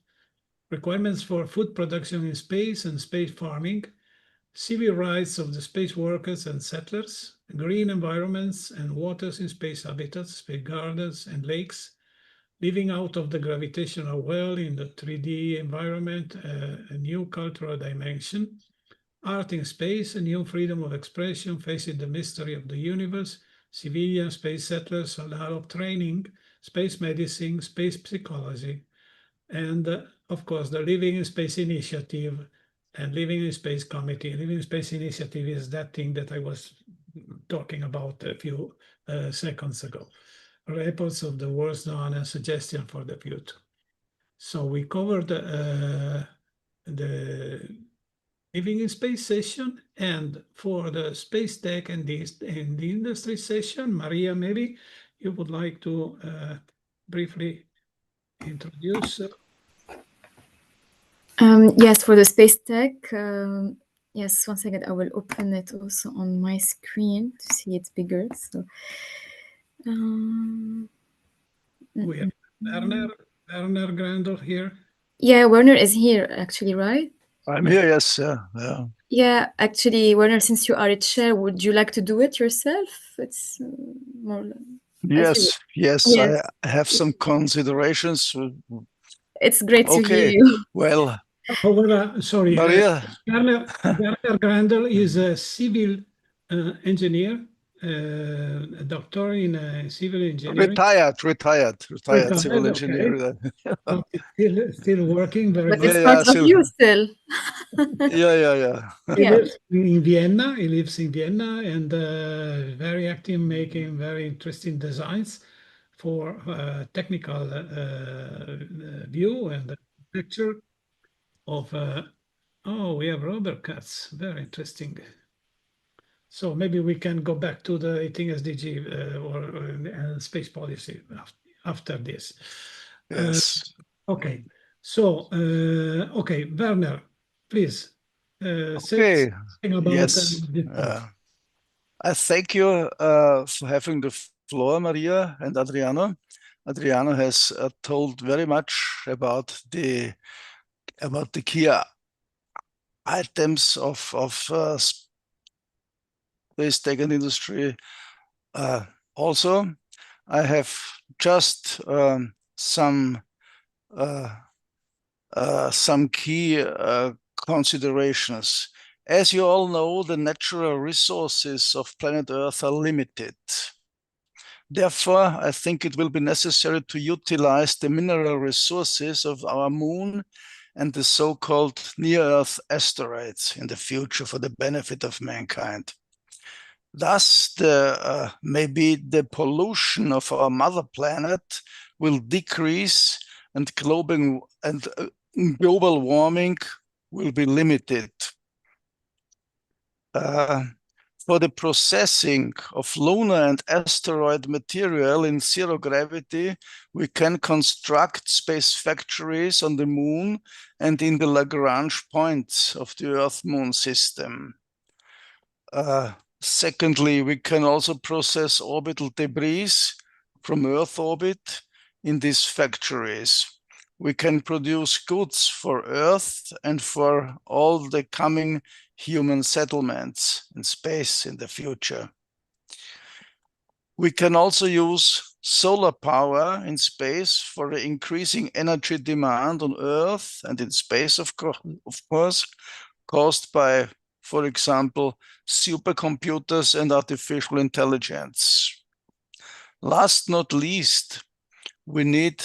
requirements for food production in space and space farming, civil rights of the space workers and settlers, green environments and waters in space habitats, space gardens and lakes, living out of the gravitational well in the 3D environment, a new cultural dimension, art in space, a new freedom of expression facing the mystery of the universe, civilian space settlers, solar training, space medicine, space psychology, and of course the Living in Space Initiative and Living in Space Committee. Living in Space Initiative is that thing that I was talking about a few seconds ago. Reports of the worst done and suggestion for the future. So we covered the Living in Space session, and for the space tech and the industry session, Maria, maybe you would like to briefly introduce. Yes, for the space tech. Yes, one second, I will open it also on my screen to see it bigger. So. We have Werner Grandel here. Yeah, Werner is here actually, right? I'm here, yes. Yeah. Yeah, actually, Werner, since you are a chair, would you like to do it yourself? It's more. Yes. I have some considerations. It's great to hear Okay. you. Well, However, sorry, Maria. Werner Grandel is a civil engineer, a doctor in civil engineering. Retired civil engineer. Okay. Still working very But much. it's part of you still. Yeah. He lives in Vienna. He lives in Vienna and very active, making very interesting designs for technical view and picture of. Oh, we have rubber cuts. Very interesting. So maybe we can go back to the 18 SDG or space policy after this. Yes. Okay. So, okay, Werner, please say Okay. something about Yes. I thank you for having the floor, Maria and Adriano. Adriano has told very much about the key items of space tech and industry. Also, I have just some key considerations. As you all know, the natural resources of planet Earth are limited. Therefore, I think it will be necessary to utilize the mineral resources of our moon and the so-called near-Earth asteroids in the future for the benefit of mankind. Thus, maybe the pollution of our mother planet will decrease and global warming will be limited. For the processing of lunar and asteroid material in zero gravity, we can construct space factories on the moon and in the Lagrange points of the Earth-Moon system. Secondly, we can also process orbital debris from Earth orbit in these factories. We can produce goods for Earth and for all the coming human settlements in space in the future. We can also use solar power in space for the increasing energy demand on Earth and in space, of course, caused by, for example, supercomputers and artificial intelligence. Last not least, we need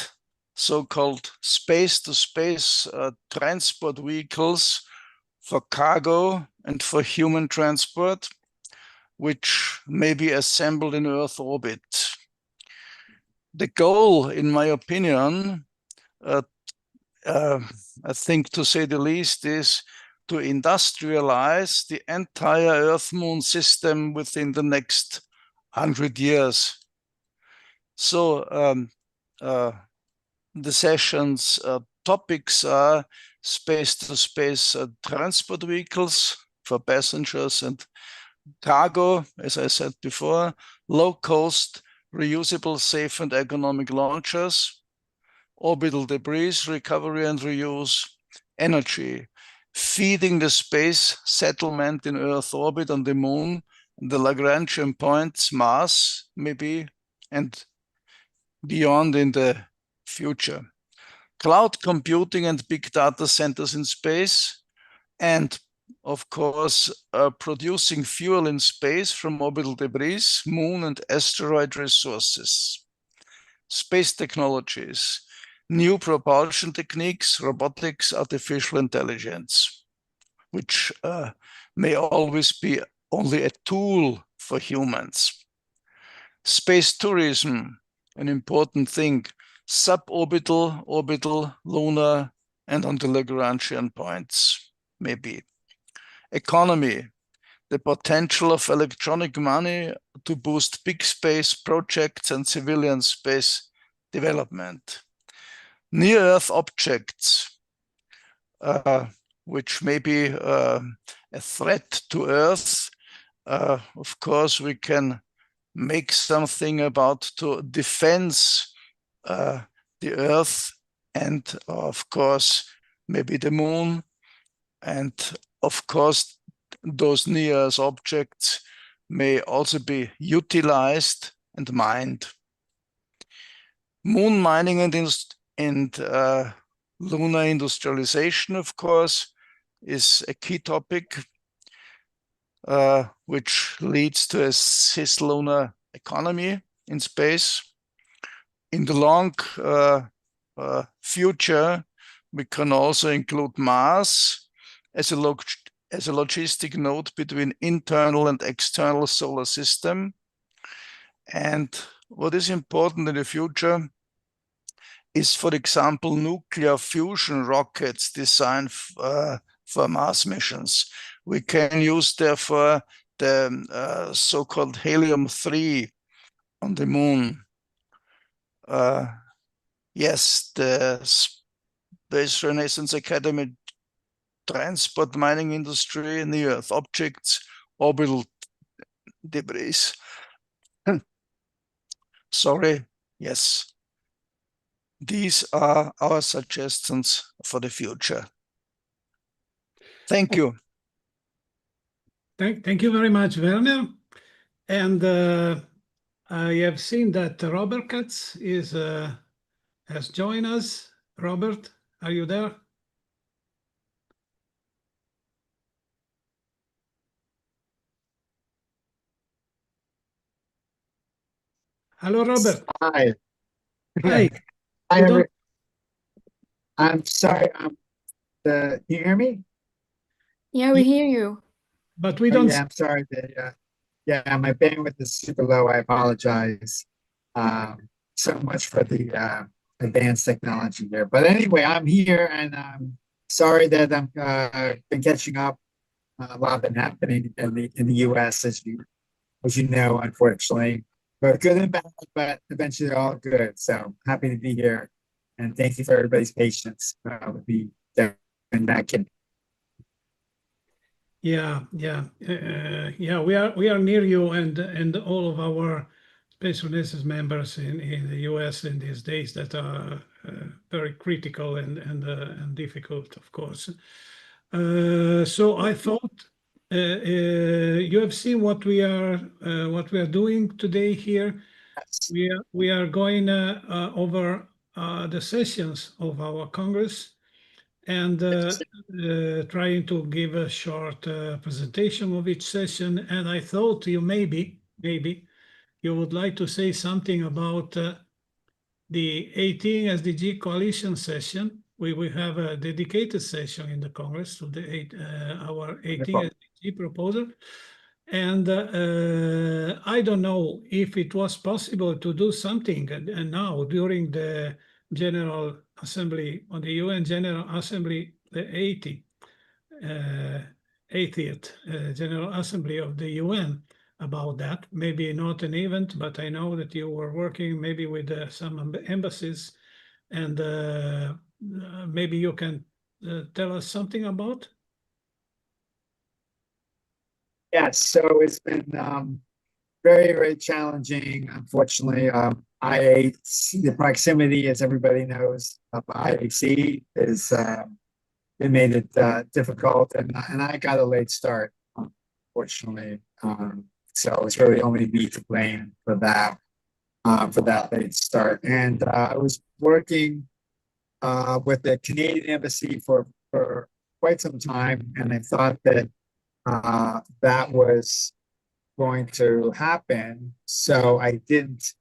so-called space-to-space transport vehicles for cargo and for human transport, which may be assembled in Earth orbit. The goal, in my opinion, I think to say the least, is to industrialize the entire Earth-Moon system within the next 100 years. So the session's topics are space-to-space transport vehicles for passengers and cargo, as I said before, low-cost, reusable, safe and economic launchers, orbital debris recovery and reuse, energy, feeding the space settlement in Earth orbit on the moon, the Lagrangian points, Mars, maybe, and beyond in the future. Cloud computing and big data centers in space, and of course, producing fuel in space from orbital debris, moon and asteroid resources. Space technologies, new propulsion techniques, robotics, artificial intelligence, which may always be only a tool for humans. Space tourism, an important thing, suborbital, orbital, lunar, and on the Lagrangian points, maybe. Economy, the potential of electronic money to boost big space projects and civilian space development. Near-Earth objects, which may be a threat to Earth. Of course, we can make something about to defense the Earth and, of course, maybe the moon. And, of course, those near-Earth objects may also be utilized and mined. Moon mining and lunar industrialization, of course, is a key topic. which leads to a cislunar economy in space. In the long future, we can also include Mars as a logistic node between internal and external solar system. And what is important in the future is, for example, nuclear fusion rockets designed for Mars missions. We can use, therefore, the so-called helium-3 on the moon. Yes, the Space Renaissance Academy transport mining industry, near-Earth objects, orbital debris. Sorry, yes. These are our suggestions for the future. Thank you. Thank you very much, Werner. And I have seen that Robert Katz has joined us. Robert, are you there? Hello, Robert. Hi. Hi. Hi, You don't- I'm sorry. Can you hear me? Yeah, we hear you. But we Oh, don't. yeah, I'm sorry. Yeah, my bandwidth is super low. I apologize so much for the advanced technology here. But anyway, I'm here, and I'm sorry that I'm been catching up. A lot been happening in the U.S. as you know, unfortunately. But good and bad, but eventually all good. So happy to be here, and thank you for everybody's patience with me and that kid. Yeah. We are near you, and all of our Space Renaissance members in the U.S. in these days that are very critical and difficult, of course. So I thought you have seen what we are doing today here. We are going over the sessions of our Congress and trying to give a short presentation of each session. And I thought you maybe you would like to say something about the 18 SDG coalition session. We will have a dedicated session in the Congress to our 18 SDG proposal. And I don't know if it was possible to do something and now during the General Assembly, on the UN General Assembly, the 80th General Assembly of the UN, about that. Maybe not an event, but I know that you were working maybe with some embassies, and maybe you can tell us something about. Yes, so it's been very, very challenging. Unfortunately, IAC, the proximity, as everybody knows, of IAC is it made it difficult, and I got a late start, unfortunately. So it's really only me to blame for that late start. And I was working with the Canadian embassy for quite some time, and I thought that that was going to happen. So I didn't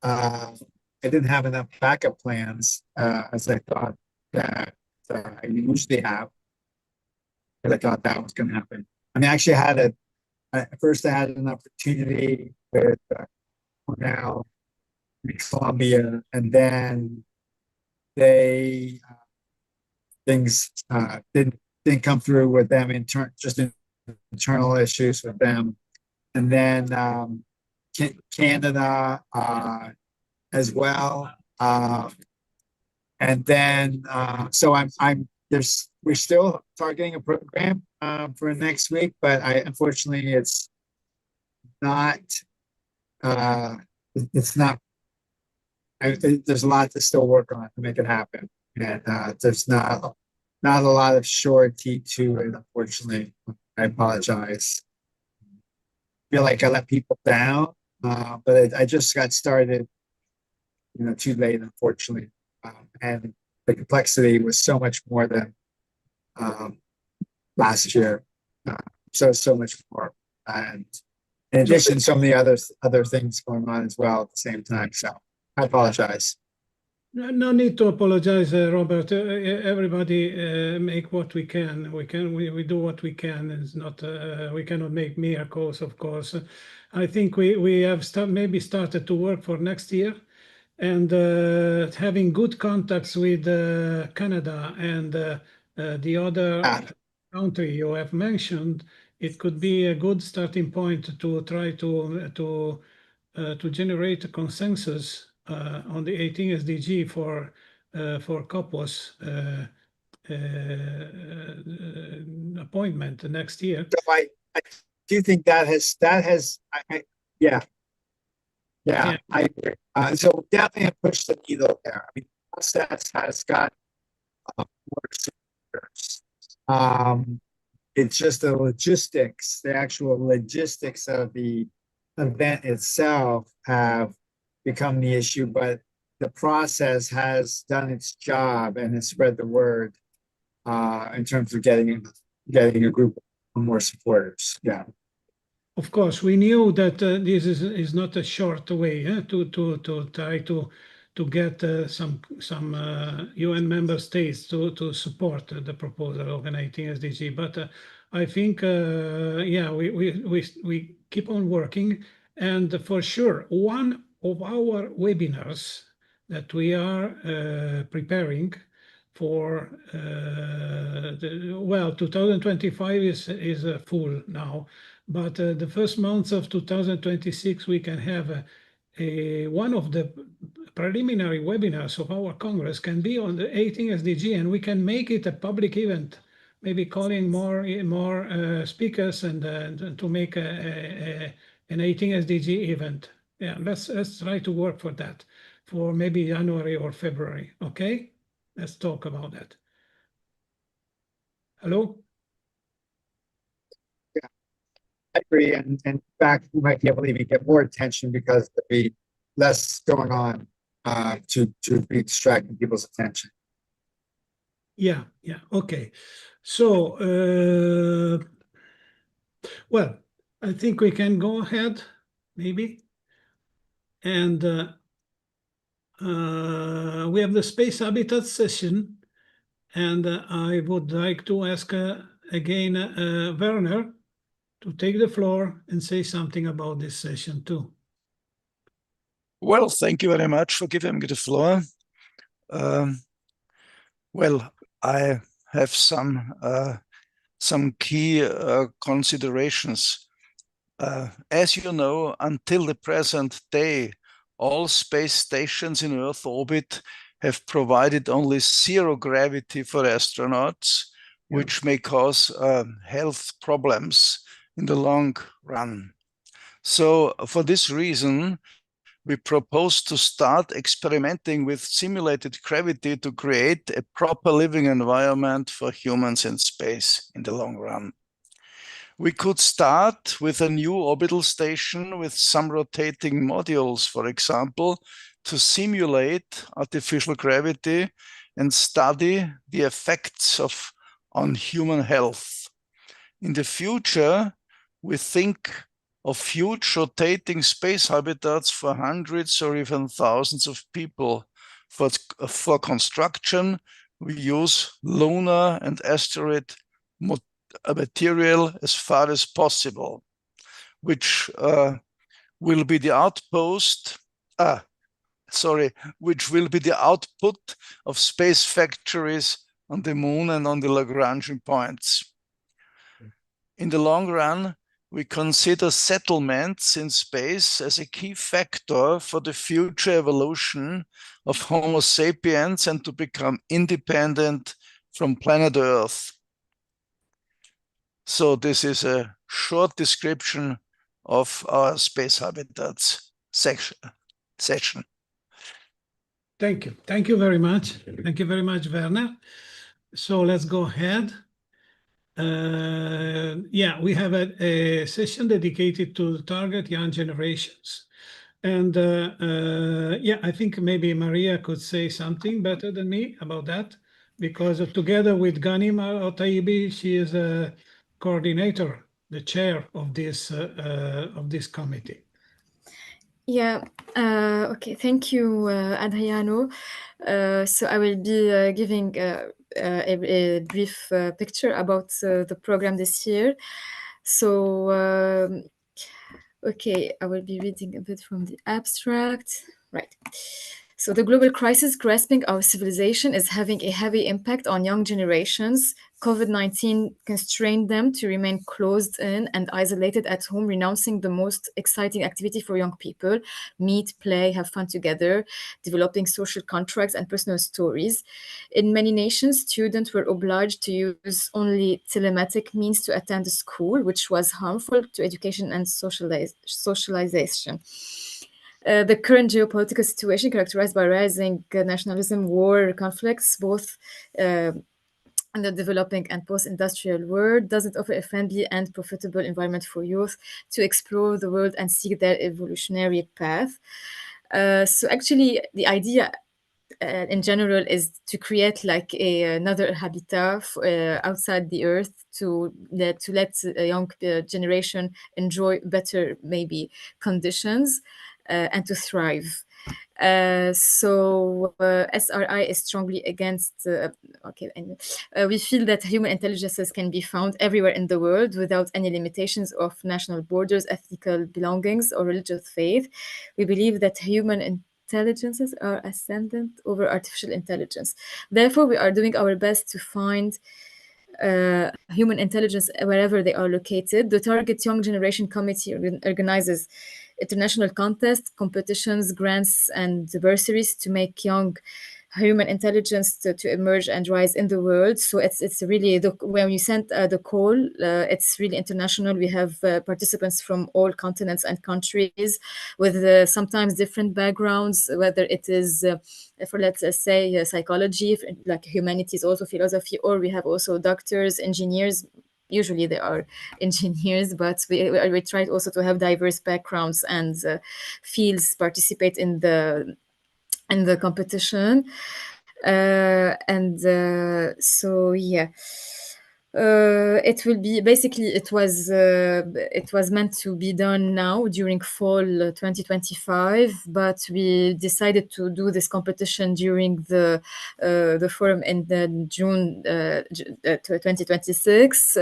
have enough backup plans as I thought that I usually have. But I thought that was going to happen. I mean, actually, first I had an opportunity with Cornell in Columbia, and then things didn't come through with them just internal issues with them, and then Canada as well, and then so we're still targeting a program for next week, but unfortunately it's not there's a lot to still work on to make it happen, and there's not a lot of surety to it, unfortunately. I apologize. I feel like I let people down, but I just got started, too late, unfortunately. And the complexity was so much more than last year, so much more. And in addition, so many other things going on as well at the same time. So I apologize. No need to apologize, Robert. Everybody make what we can. We do what we can. It's not we cannot make miracles, of course. I think we have maybe started to work for next year, and having good contacts with Canada and the other country you have mentioned, it could be a good starting point to try to generate a consensus on the 18 SDG for COPWAS appointment next year. So I do think that has yeah. I agree. So definitely have pushed the needle there. I mean, process has got more supporters. It's just the logistics, the actual logistics of the event itself have become the issue, but the process has done its job and has spread the word in terms of getting a group of more supporters. Yeah. Of course, we knew that this is not a short way to try to get some UN member states to support the proposal of an 18 SDG. But I think, yeah, we keep on working, and for sure, one of our webinars that we are preparing for 2025 is full now. But the first months of 2026, we can have one of the preliminary webinars of our Congress can be on the 18 SDG, and we can make it a public event, maybe calling more speakers and to make an 18 SDG event. Yeah, let's try to work for that for maybe January or February. Okay, let's talk about that. Hello. I agree, and in fact, we might be able to even get more attention because there'll be less going on to be distracting people's attention. Yeah, okay. So, well, I think we can go ahead, maybe. And we have the space habitat session, and I would like to ask again Werner to take the floor and say something about this session too. Well, thank you very much for giving me the floor. Well, I have some key considerations. As you know, until the present day, all space stations in Earth orbit have provided only zero gravity for astronauts, which may cause health problems in the long run. So for this reason, we propose to start experimenting with simulated gravity to create a proper living environment for humans in space in the long run. We could start with a new orbital station with some rotating modules, for example, to simulate artificial gravity and study the effects on human health. In the future, we think of huge rotating space habitats for hundreds or even thousands of people. For construction, we use lunar and asteroid material as far as possible, which will be the output of space factories on the moon and on the Lagrangian points. In the long run, we consider settlements in space as a key factor for the future evolution of Homo sapiens and to become independent from planet Earth. So this is a short description of our space habitats session. Thank you. Thank you very much. Thank you very much, Werner. So let's go ahead. Yeah, we have a session dedicated to target young generations. And yeah, I think maybe Maria could say something better than me about that, because together with Ghanim Al-Taibi, she is a coordinator the chair of this committee. Yeah, okay, thank you, Adriano. So I will be giving a brief picture about the program this year. So, okay, I will be reading a bit from the abstract. Right. So the global crisis grasping our civilization is having a heavy impact on young generations. COVID-19 constrained them to remain closed in and isolated at home, renouncing the most exciting activity for young people: meet, play, have fun together, developing social contracts and personal stories. In many nations, students were obliged to use only telematic means to attend school, which was harmful to education and socialization. The current geopolitical situation, characterized by rising nationalism, war, conflicts, both in the developing and post-industrial world, doesn't offer a friendly and profitable environment for youth to explore the world and seek their evolutionary path. So actually, the idea in general is to create like another habitat outside the earth to let a young generation enjoy better maybe conditions and to thrive. So SRI is strongly against. Okay, and we feel that human intelligences can be found everywhere in the world without any limitations of national borders, ethnical belongings, or religious faith. We believe that human intelligences are ascendant over artificial intelligence. Therefore, we are doing our best to find human intelligence wherever they are located. The Target Young Generation Committee organizes international contests, competitions, grants, and bursaries to make young human intelligence to emerge and rise in the world. So it's really when you send the call, it's really international. We have participants from all continents and countries with sometimes different backgrounds, whether it is for let's say psychology, like humanities, also philosophy, or we have also doctors, engineers. Usually they are engineers, but we try also to have diverse backgrounds and fields participate in the competition. So yeah. It will be basically it was meant to be done now during fall 2025, but we decided to do this competition during the forum in June 2026.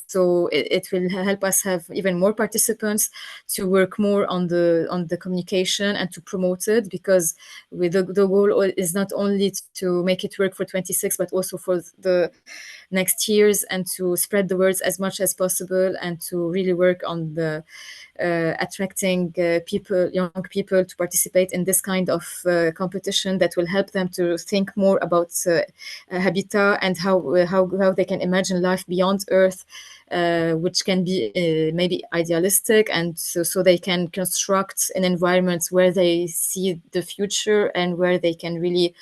So it will help us have even more participants to work more on the communication and to promote it, because the goal is not only to make it work for 26, but also for the next years, and to spread the words as much as possible, and to really work on the attracting young people to participate in this kind of competition that will help them to think more about habitat and how they can imagine life beyond Earth, which can be maybe idealistic, and so they can construct an environment where they see the future and where they can really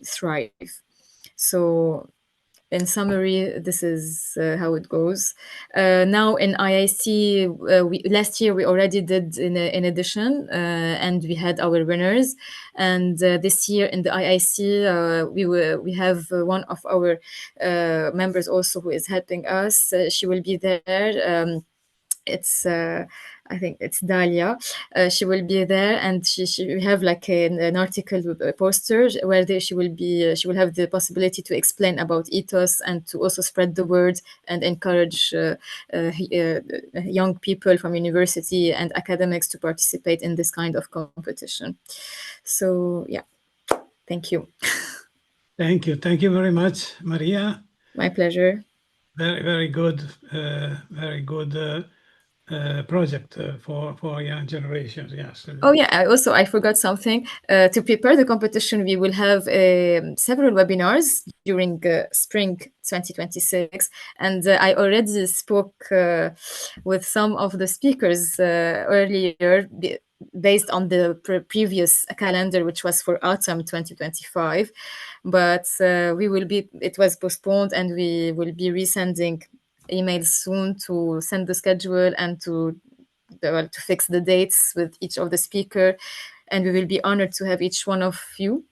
thrive. So in summary, this is how it goes. Now in IIC, last year we already did an edition, and we had our winners. And this year in the IIC, we have one of our members also who is helping us. She will be there. It's I think it's Dalia. She will be there, and we have like an article poster where she will have the possibility to explain about ethos and to also spread the word and encourage young people from university and academics to participate in this kind of competition. So yeah, thank you. Thank you very much, Maria. My pleasure. Very good, very good. Project for young generations. Yes. Oh yeah, I forgot something. To prepare the competition, we will have several webinars during spring 2026, and I already spoke with some of the speakers earlier, based on the previous calendar, which was for autumn 2025. But it was postponed, and we will be resending emails soon to send the schedule and to fix the dates with each of the speaker. and we will be honored to have each one of you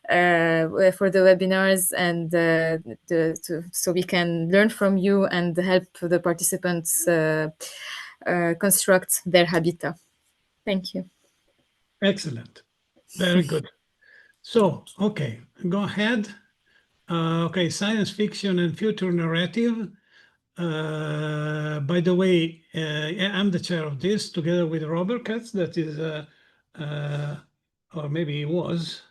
for the webinars, and so we can learn from you and help the participants construct their habitat. Thank you. Excellent. Very good. So, okay, go ahead. Okay, science fiction and future narrative. By the way, I'm the chair of this together with Robert Katz, that is, or maybe he was,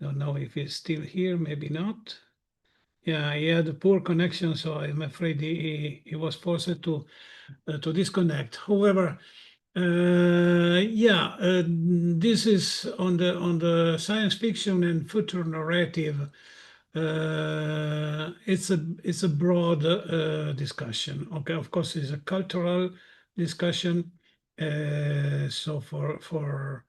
don't know if he's still here, maybe not. Yeah, he had a poor connection, so I'm afraid he was forced to disconnect. However, yeah, this is on the science fiction and future narrative. It's a broad discussion. Okay, of course, it's a cultural discussion. So for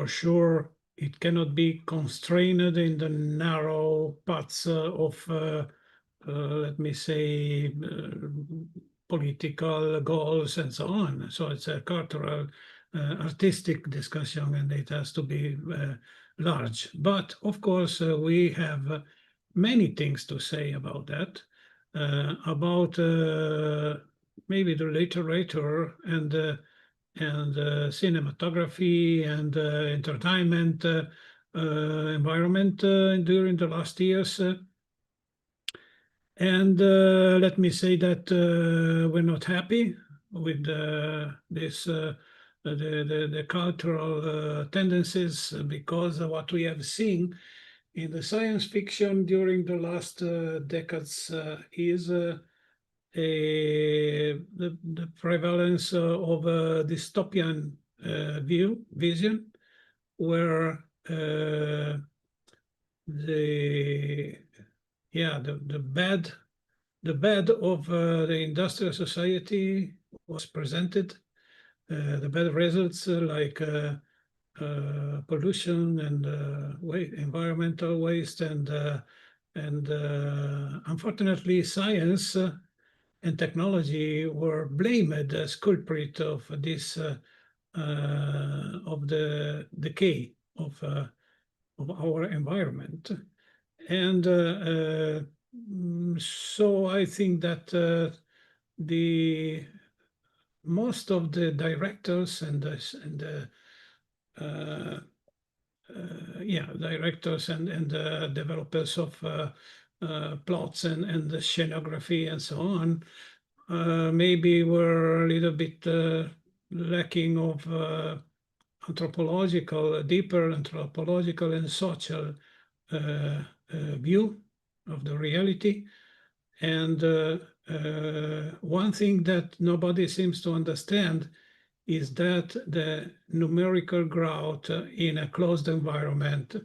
sure, it cannot be constrained in the narrow paths of let me say political goals and so on. So it's a cultural, artistic discussion, and it has to be large. But of course, we have many things to say about that, about maybe the literature and cinematography and entertainment environment during the last years. And let me say that we're not happy with this the cultural tendencies, because of what we have seen in the science fiction during the last decades is the prevalence of a dystopian vision, where the bad of the industrial society was presented, the bad results like pollution and environmental waste, and unfortunately science and technology were blamed as culprit of this of the decay of our environment. And so I think that the most of the directors and directors and developers of plots and the scenography and so on maybe were a little bit lacking of deeper anthropological and social view of the reality. And one thing that nobody seems to understand is that the numerical growth in a closed environment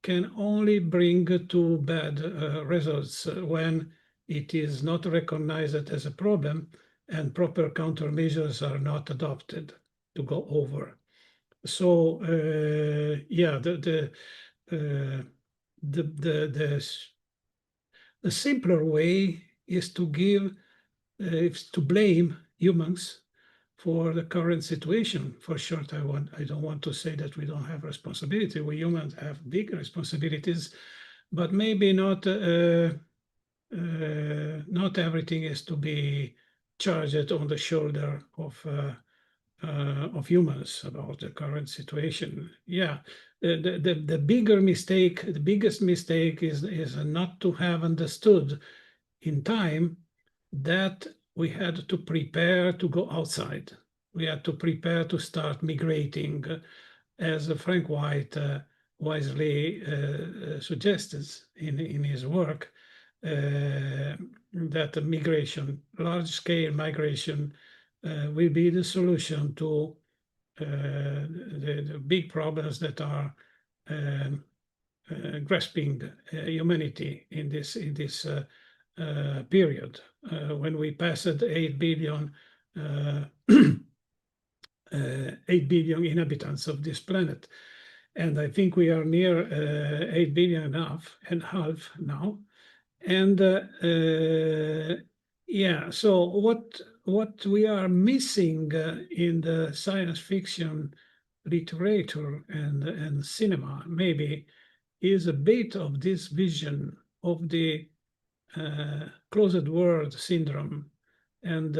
can only bring to bad results when it is not recognized as a problem and proper countermeasures are not adopted to go over. So the simpler way is to blame humans for the current situation. For sure, I don't want to say that we don't have responsibility. We humans have big responsibilities, but maybe not everything is to be charged on the shoulder of humans about the current situation. Yeah, the biggest mistake is not to have understood in time that we had to prepare to go outside. We had to prepare to start migrating, as Frank White wisely suggests in his work, that migration, large-scale migration, will be the solution to the big problems that are grasping humanity in this period. When we passed 8 billion 8 billion inhabitants of this planet, and I think we are near 8 billion and half now. And yeah, so what we are missing in the science fiction literature and cinema maybe is a bit of this vision of the closed world syndrome, and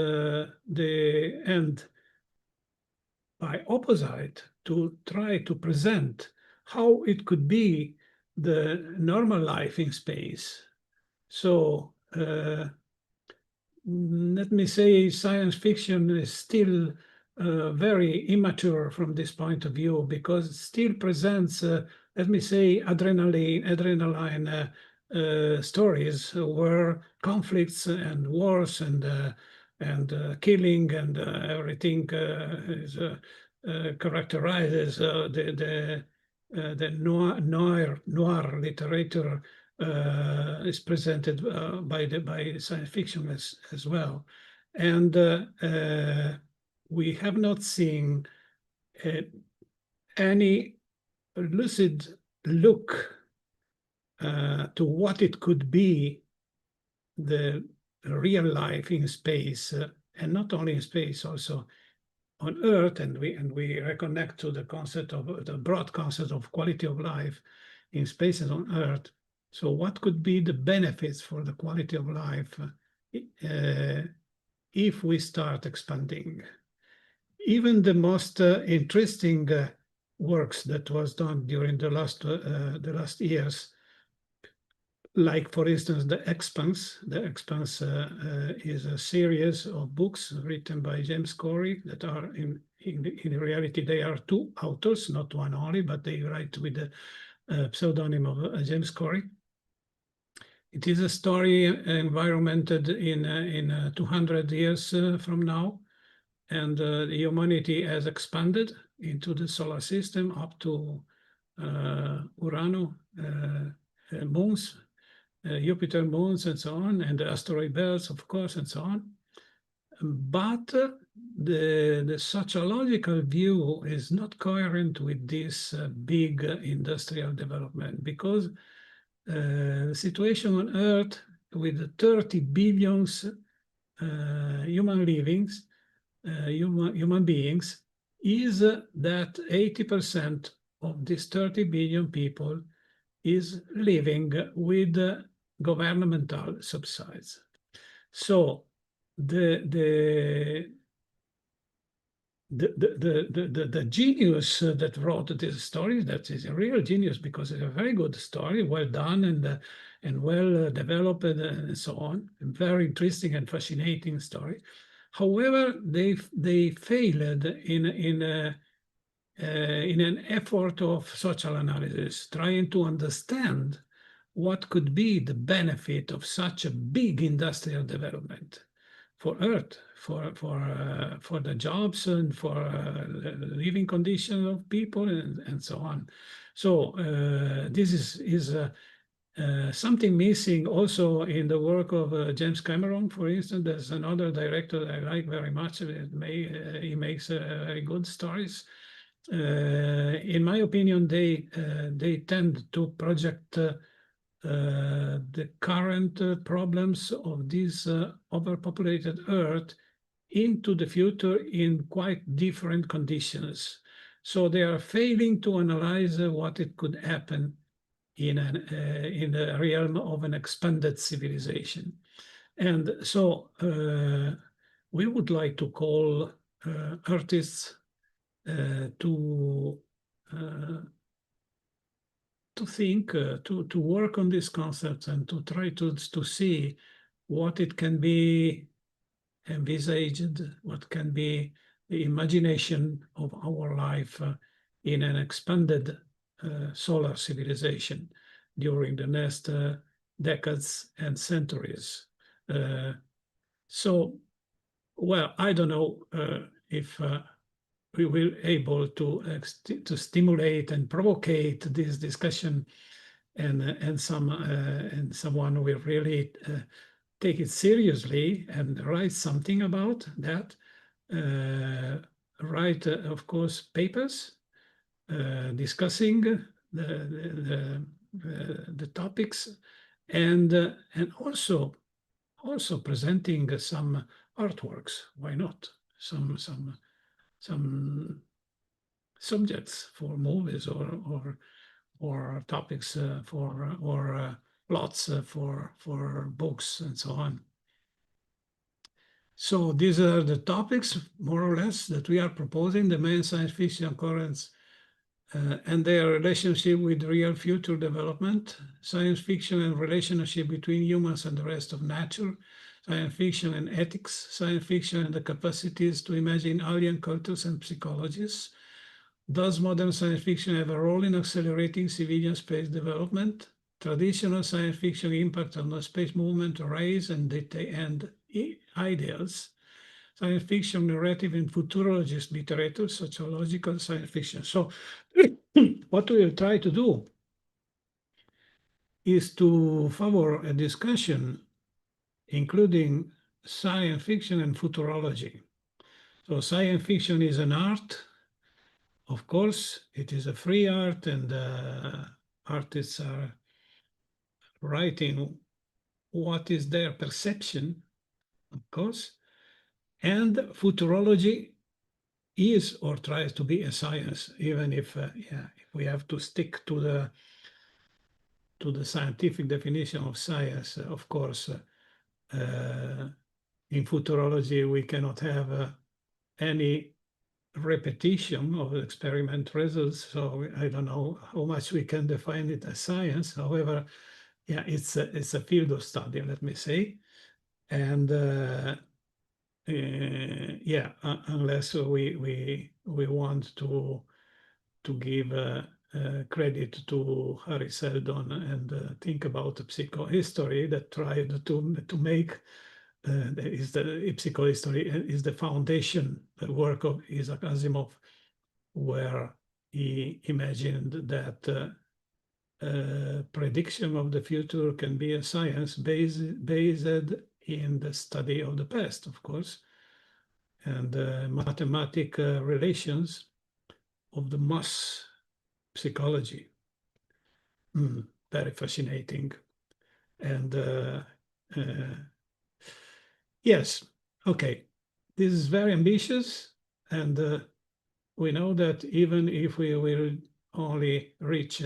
by opposite to try to present how it could be the normal life in space. So let me say science fiction is still very immature from this point of view, because it still presents, let me say, adrenaline stories where conflicts and wars and killing and everything is characterizes the noir literature is presented by science fiction as well. And we have not seen any lucid look to what it could be the real life in space, and not only in space, also on Earth, and we reconnect to the concept of the broad concept of quality of life in space and on Earth. So what could be the benefits for the quality of life if we start expanding? Even the most interesting works that was done during the last years, like for instance The Expanse. The Expanse is a series of books written by James Corey that are in reality they are two authors, not one only, but they write with the pseudonym of James Corey. It is a story environmented in 200 years from now, and humanity has expanded into the solar system up to Urano, moons, Jupiter moons, and so on, and the asteroid belts, of course, and so on. But the sociological view is not coherent with this big industrial development, because the situation on Earth with 30 billion human beings is that 80% of these 30 billion people is living with governmental subsidies. So the genius that wrote this story, that is a real genius, because it's a very good story, well done and well developed and so on, a very interesting and fascinating story. However, they failed in an effort of social analysis, trying to understand what could be the benefit of such a big industrial development for Earth, for the jobs and for the living conditions of people and so on. So this is something missing also in the work of James Cameron, for instance. There's another director that I like very much. He makes very good stories. In my opinion, they tend to project the current problems of this overpopulated Earth into the future in quite different conditions. So they are failing to analyze what it could happen in the realm of an expanded civilization. And so we would like to call artists to think, to work on these concepts and to try to see what it can be envisaged, what can be the imagination of our life in an expanded solar civilization during the next decades and centuries. So, well, I don't know if we will able to stimulate and provocate this discussion, and someone will really take it seriously and write something about that. Write, of course, papers discussing the topics, and also presenting some artworks. Why not? Some subjects for movies or topics or plots for books and so on. So these are the topics, more or less, that we are proposing, the main science fiction currents and their relationship with real future development, science fiction and relationship between humans and the rest of nature, science fiction and ethics, science fiction and the capacities to imagine alien cultures and psychologies. Does modern science fiction have a role in accelerating civilian space development? Traditional science fiction impact on the space movement, arrays, and ideals. Science fiction narrative in futurologist literature, sociological science fiction. So what we will try to do is to favor a discussion including science fiction and futurology. So science fiction is an art. Of course, it is a free art, and artists are writing what is their perception, of course. And futurology is or tries to be a science, even if we have to stick to the scientific definition of science. Of course, in futurology, we cannot have any repetition of experiment results, so I don't know how much we can define it as science. However, yeah, it's a field of study, let me say, and yeah, unless we want to give credit to Harry Seldon and think about psychohistory that tried to make psychohistory is the foundation, the work of Isaac Asimov, where he imagined that prediction of the future can be a science based in the study of the past, of course, and mathematical relations of the mass psychology. Very fascinating. And yes, okay, this is very ambitious, and we know that even if we will only reach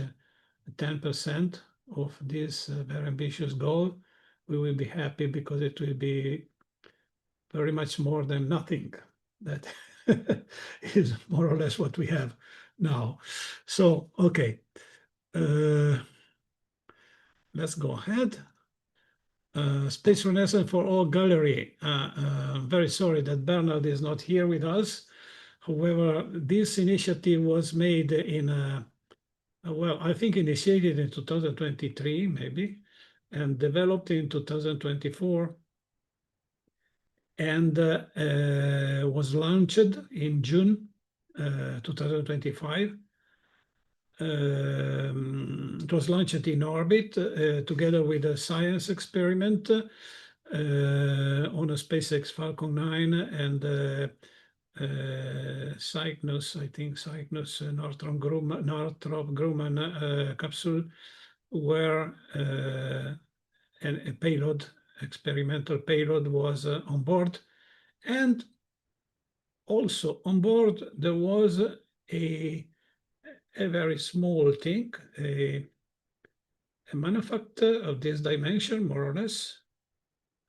10% of this very ambitious goal, we will be happy, because it will be very much more than nothing. That is more or less what we have now. So, okay, let's go ahead. Space Renaissance for All Gallery. I'm very sorry that Bernard is not here with us. However, this initiative was made in, well, I think initiated in 2023, maybe, and developed in 2024, and was launched in June 2025. It was launched in orbit together with a science experiment on a SpaceX Falcon 9 and Cygnus, I think Cygnus Northrop Grumman capsule, where a payload, experimental payload, was on board. And also on board there was a very small thing, a manufacturer of this dimension, more or less,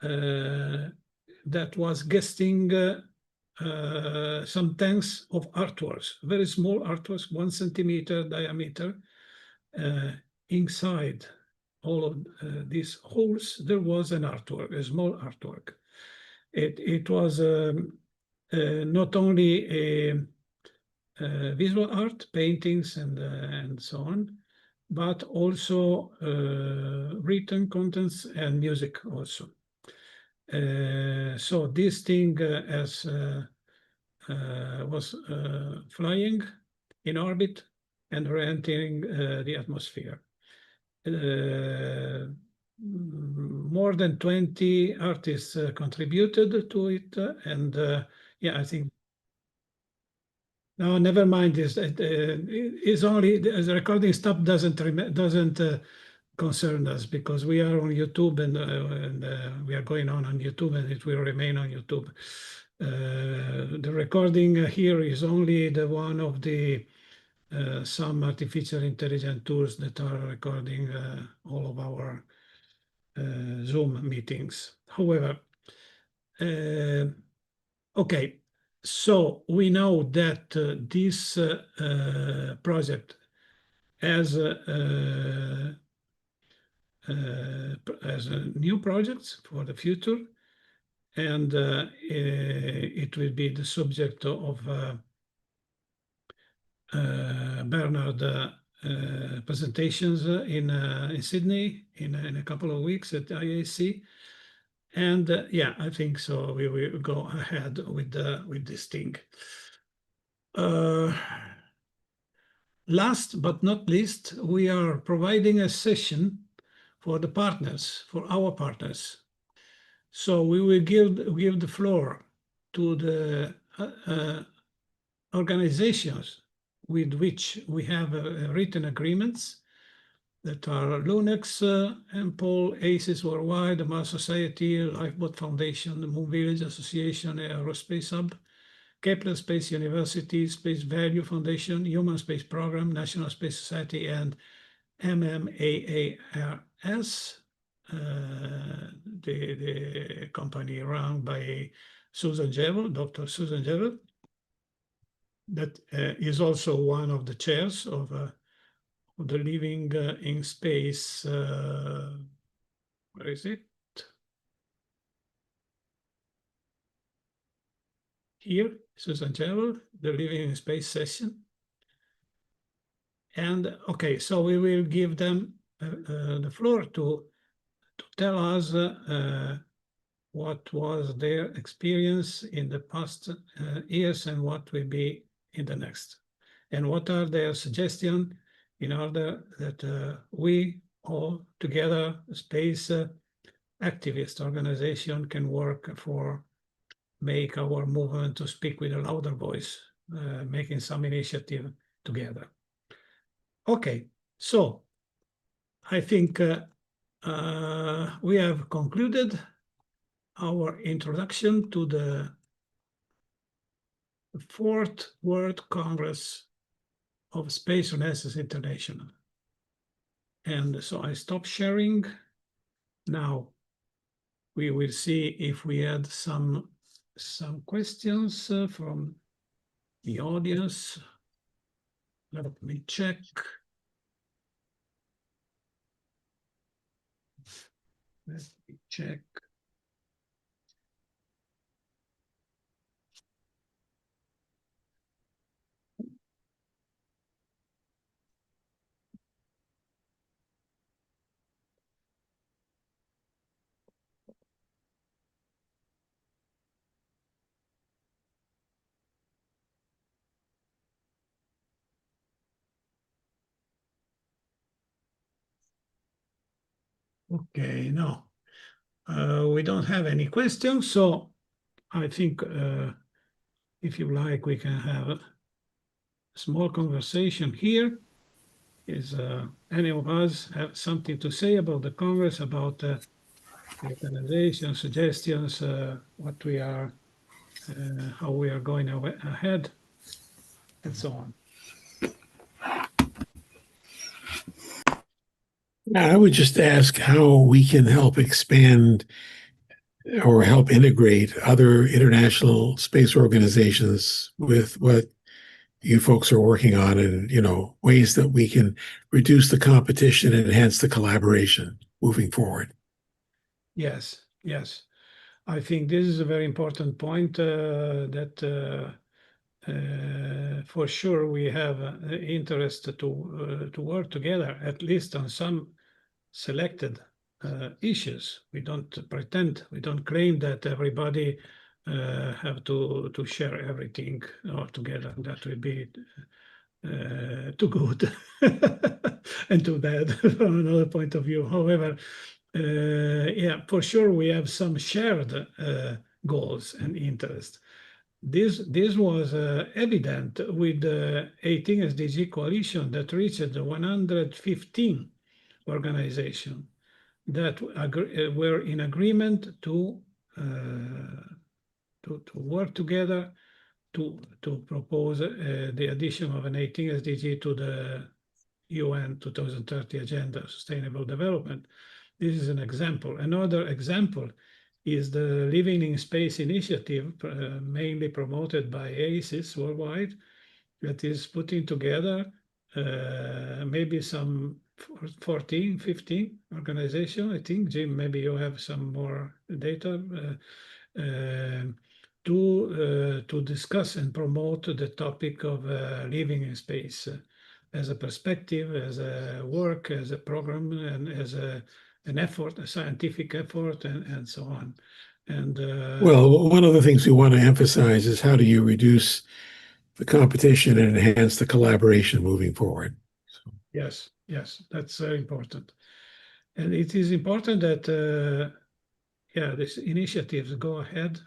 that was guesting some tanks of artworks, very small artworks, 1 centimeter diameter. Inside all of these holes, there was an artwork, a small artwork. It was not only a visual art, paintings and so on, but also written contents and music also. So this thing was flying in orbit and re-entering the atmosphere. More than 20 artists contributed to it, and yeah, I think. No, never mind this. It's only the recording stop doesn't concern us, because we are on YouTube, and we are going on YouTube, and it will remain on YouTube. The recording here is only the one of the some artificial intelligence tools that are recording all of our Zoom meetings. However, okay, so we know that this project as new projects for the future, and it will be the subject of Bernard presentations in Sydney in a couple of weeks at IAC. And yeah, I think so. We will go ahead with this thing. Last but not least, we are providing a session for the partners, for our partners. So we will give the floor to the organizations with which we have written agreements that are LUNEX, MPOL, ACES Worldwide, the Mars Society, Lifeboat Foundation, the Moon Village Association, Aerospace Hub, Kepler Space University, Space Value Foundation, Human Space Program, National Space Society, and MMAARS, the company run by Susan Jevel, Dr. Susan Jevel, that is also one of the chairs of the Living in Space, where is it? Here, Susan Jevel, the Living in Space session. And okay, so we will give them the floor to tell us what was their experience in the past years and what will be in the next. And what are their suggestions in order that we all together, space activist organization, can work for make our movement to speak with a louder voice, making some initiative together. Okay, so I think we have concluded our introduction to the 4th World Congress of Space Renaissance International. And so I stop sharing. Now we will see if we had some questions from the audience. Let me check. Let me check. Okay, no, we don't have any questions. So I think if you like, we can have a small conversation here. Is any of us have something to say about the Congress, about the organization, suggestions, what we are, how we are going ahead, and so on? I would just ask how we can help expand or help integrate other international space organizations with what you folks are working on, and ways that we can reduce the competition and enhance the collaboration moving forward. Yes, yes. I think this is a very important point that for sure we have interest to work together, at least on some selected issues. We don't pretend, we don't claim that everybody have to share everything all together. That would be too good and too bad from another point of view. However, yeah, for sure we have some shared goals and interests. This was evident with the 18 SDG coalition that reached the 115 organization that were in agreement to work together to propose the addition of an 18 SDG to the UN 2030 Agenda, Sustainable Development. This is an example. Another example is the Living in Space initiative, mainly promoted by ACES worldwide, that is putting together maybe some 14, 15 organizations. I think, Jim, maybe you have some more data to discuss and promote the topic of living in space as a perspective, as a work, as a program, and as an effort, a scientific effort, and so on. And well, one of the things we want to emphasize is how do you reduce the competition and enhance the collaboration moving forward. So. Yes, that's very important. And it is important that, these initiatives go ahead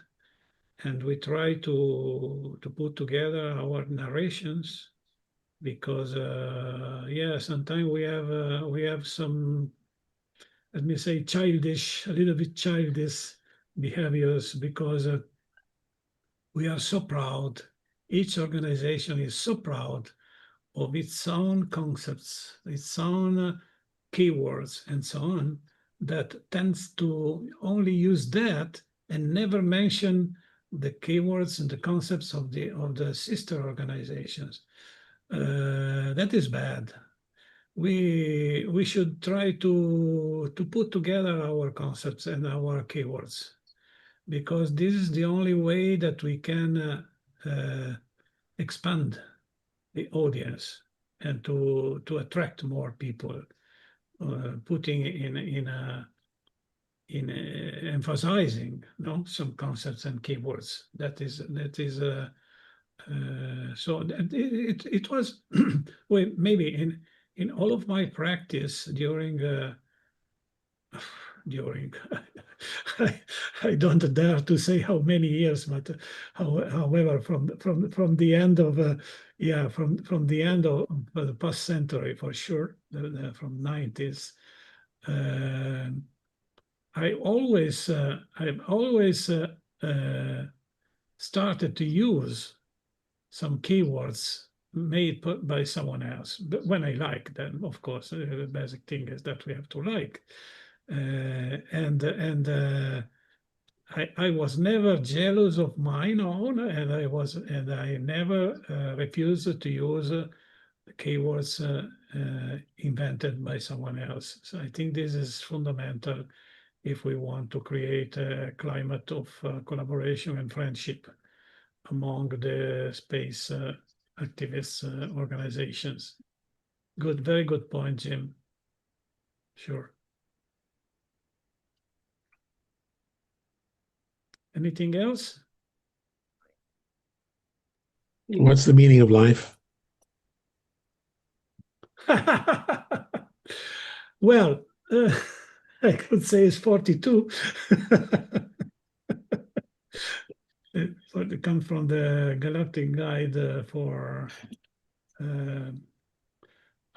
and we try to put together our narrations because, sometimes we have some, let me say, a little bit childish behaviors because we are so proud. Each organization is so proud of its own concepts, its own keywords, and so on, that tends to only use that and never mention the keywords and the concepts of the sister organizations. That is bad. We should try to put together our concepts and our keywords, because this is the only way that we can expand the audience and to attract more people, putting in emphasizing some concepts and keywords. That is so it was well, maybe in all of my practice during I don't dare to say how many years, but however, from the end of from the end of the past century for sure, from 90s, I've always started to use some keywords made by someone else, but when I like them, of course. The basic thing is that we have to like. I was never jealous of mine own, and I never refused to use the keywords invented by someone else. So I think this is fundamental if we want to create a climate of collaboration and friendship among the space activists organizations. Good, very good point, Jim. Sure. Anything else? What's the meaning of life? Well, I could say it's 42. It comes from the Galactic Guide for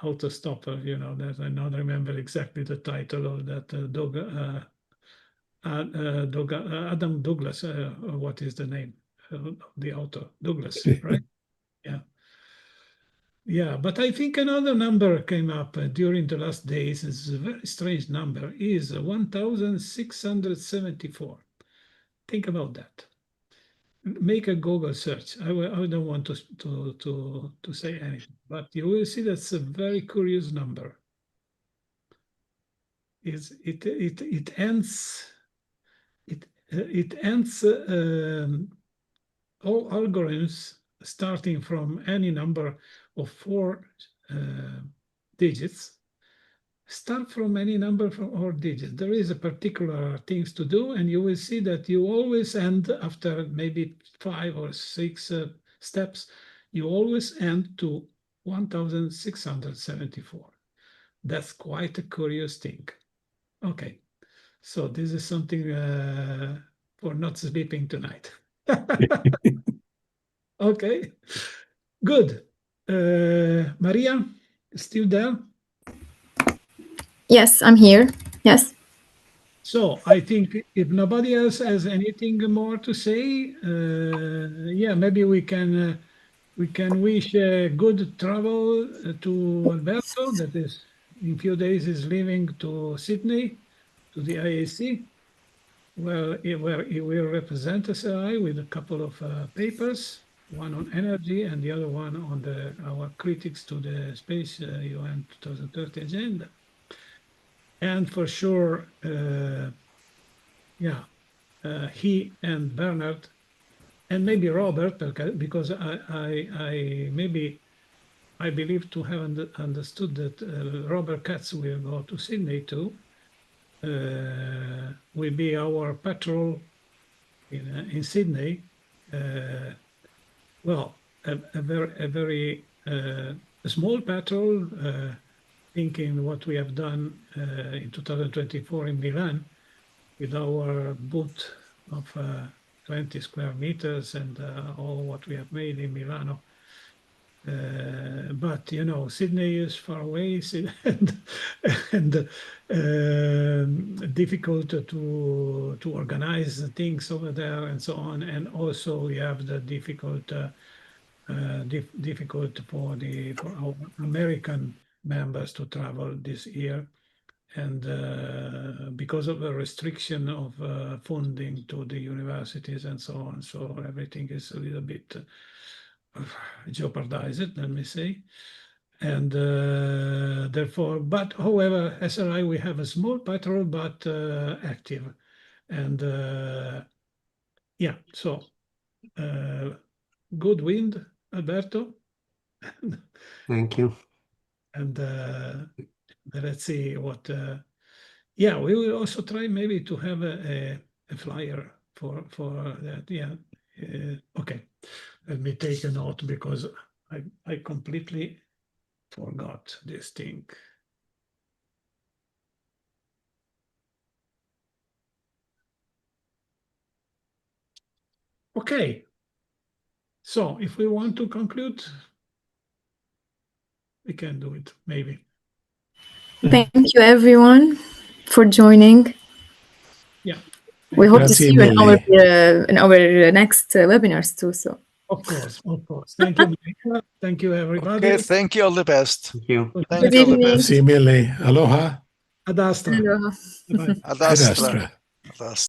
Autostopper. That I don't remember exactly the title of that Adam Douglas. What is the name of the author? Douglas, right? Yeah, but I think another number came up during the last days. It's a very strange number. Is 1,674. Think about that. Make a Google search. I don't want to say anything, but you will see that's a very curious number. It ends all algorithms starting from any number of 4 digits. Start from any number from 4 digits. There is a particular things to do, and you will see that you always end after maybe 5 or 6 steps. You always end to 1,674. That's quite a curious thing. Okay, so this is something for not sleeping tonight. Okay, good. Maria, still there? Yes, I'm here. Yes. So I think if nobody else has anything more to say, yeah, maybe we can wish good travel to Alberto, that is in few days is leaving to Sydney, to the IAC, where he will represent SRI with a couple of papers, one on energy and the other one on our critics to the Space UN 2030 agenda. And for sure, yeah, he and Bernard and maybe Robert, because I believe to have understood that Robert Katz will go to Sydney too. Will be our patrol in Sydney. Well, a very small patrol, thinking what we have done in 2024 in Milan with our booth of 20 square meters and all what we have made in Milano. But you know, Sydney is far away and difficult to organize things over there and so on. And also we have the difficult for our American members to travel this year, and because of the restriction of funding to the universities and so on, so everything is a little bit jeopardized, let me say. And therefore, but however, SRI, we have a small patrol, but active. And yeah, so good wind, Alberto. Thank you. And let's see what, yeah, we will also try maybe to have a flyer for that. Yeah, okay. Let me take a note because I completely forgot this thing. Okay. So if we want to conclude, we can do it, maybe. Thank you, everyone, for joining. Yeah. We hope to see you in our next webinars too. So. Of course. Thank you, Michael. Thank you, everybody. Okay, thank you, all the best. Thank you. Thank you, all the best. Simile. Aloha. Ad astra. Aloha. Bye. Ad astra. Ad astra. Ad astra.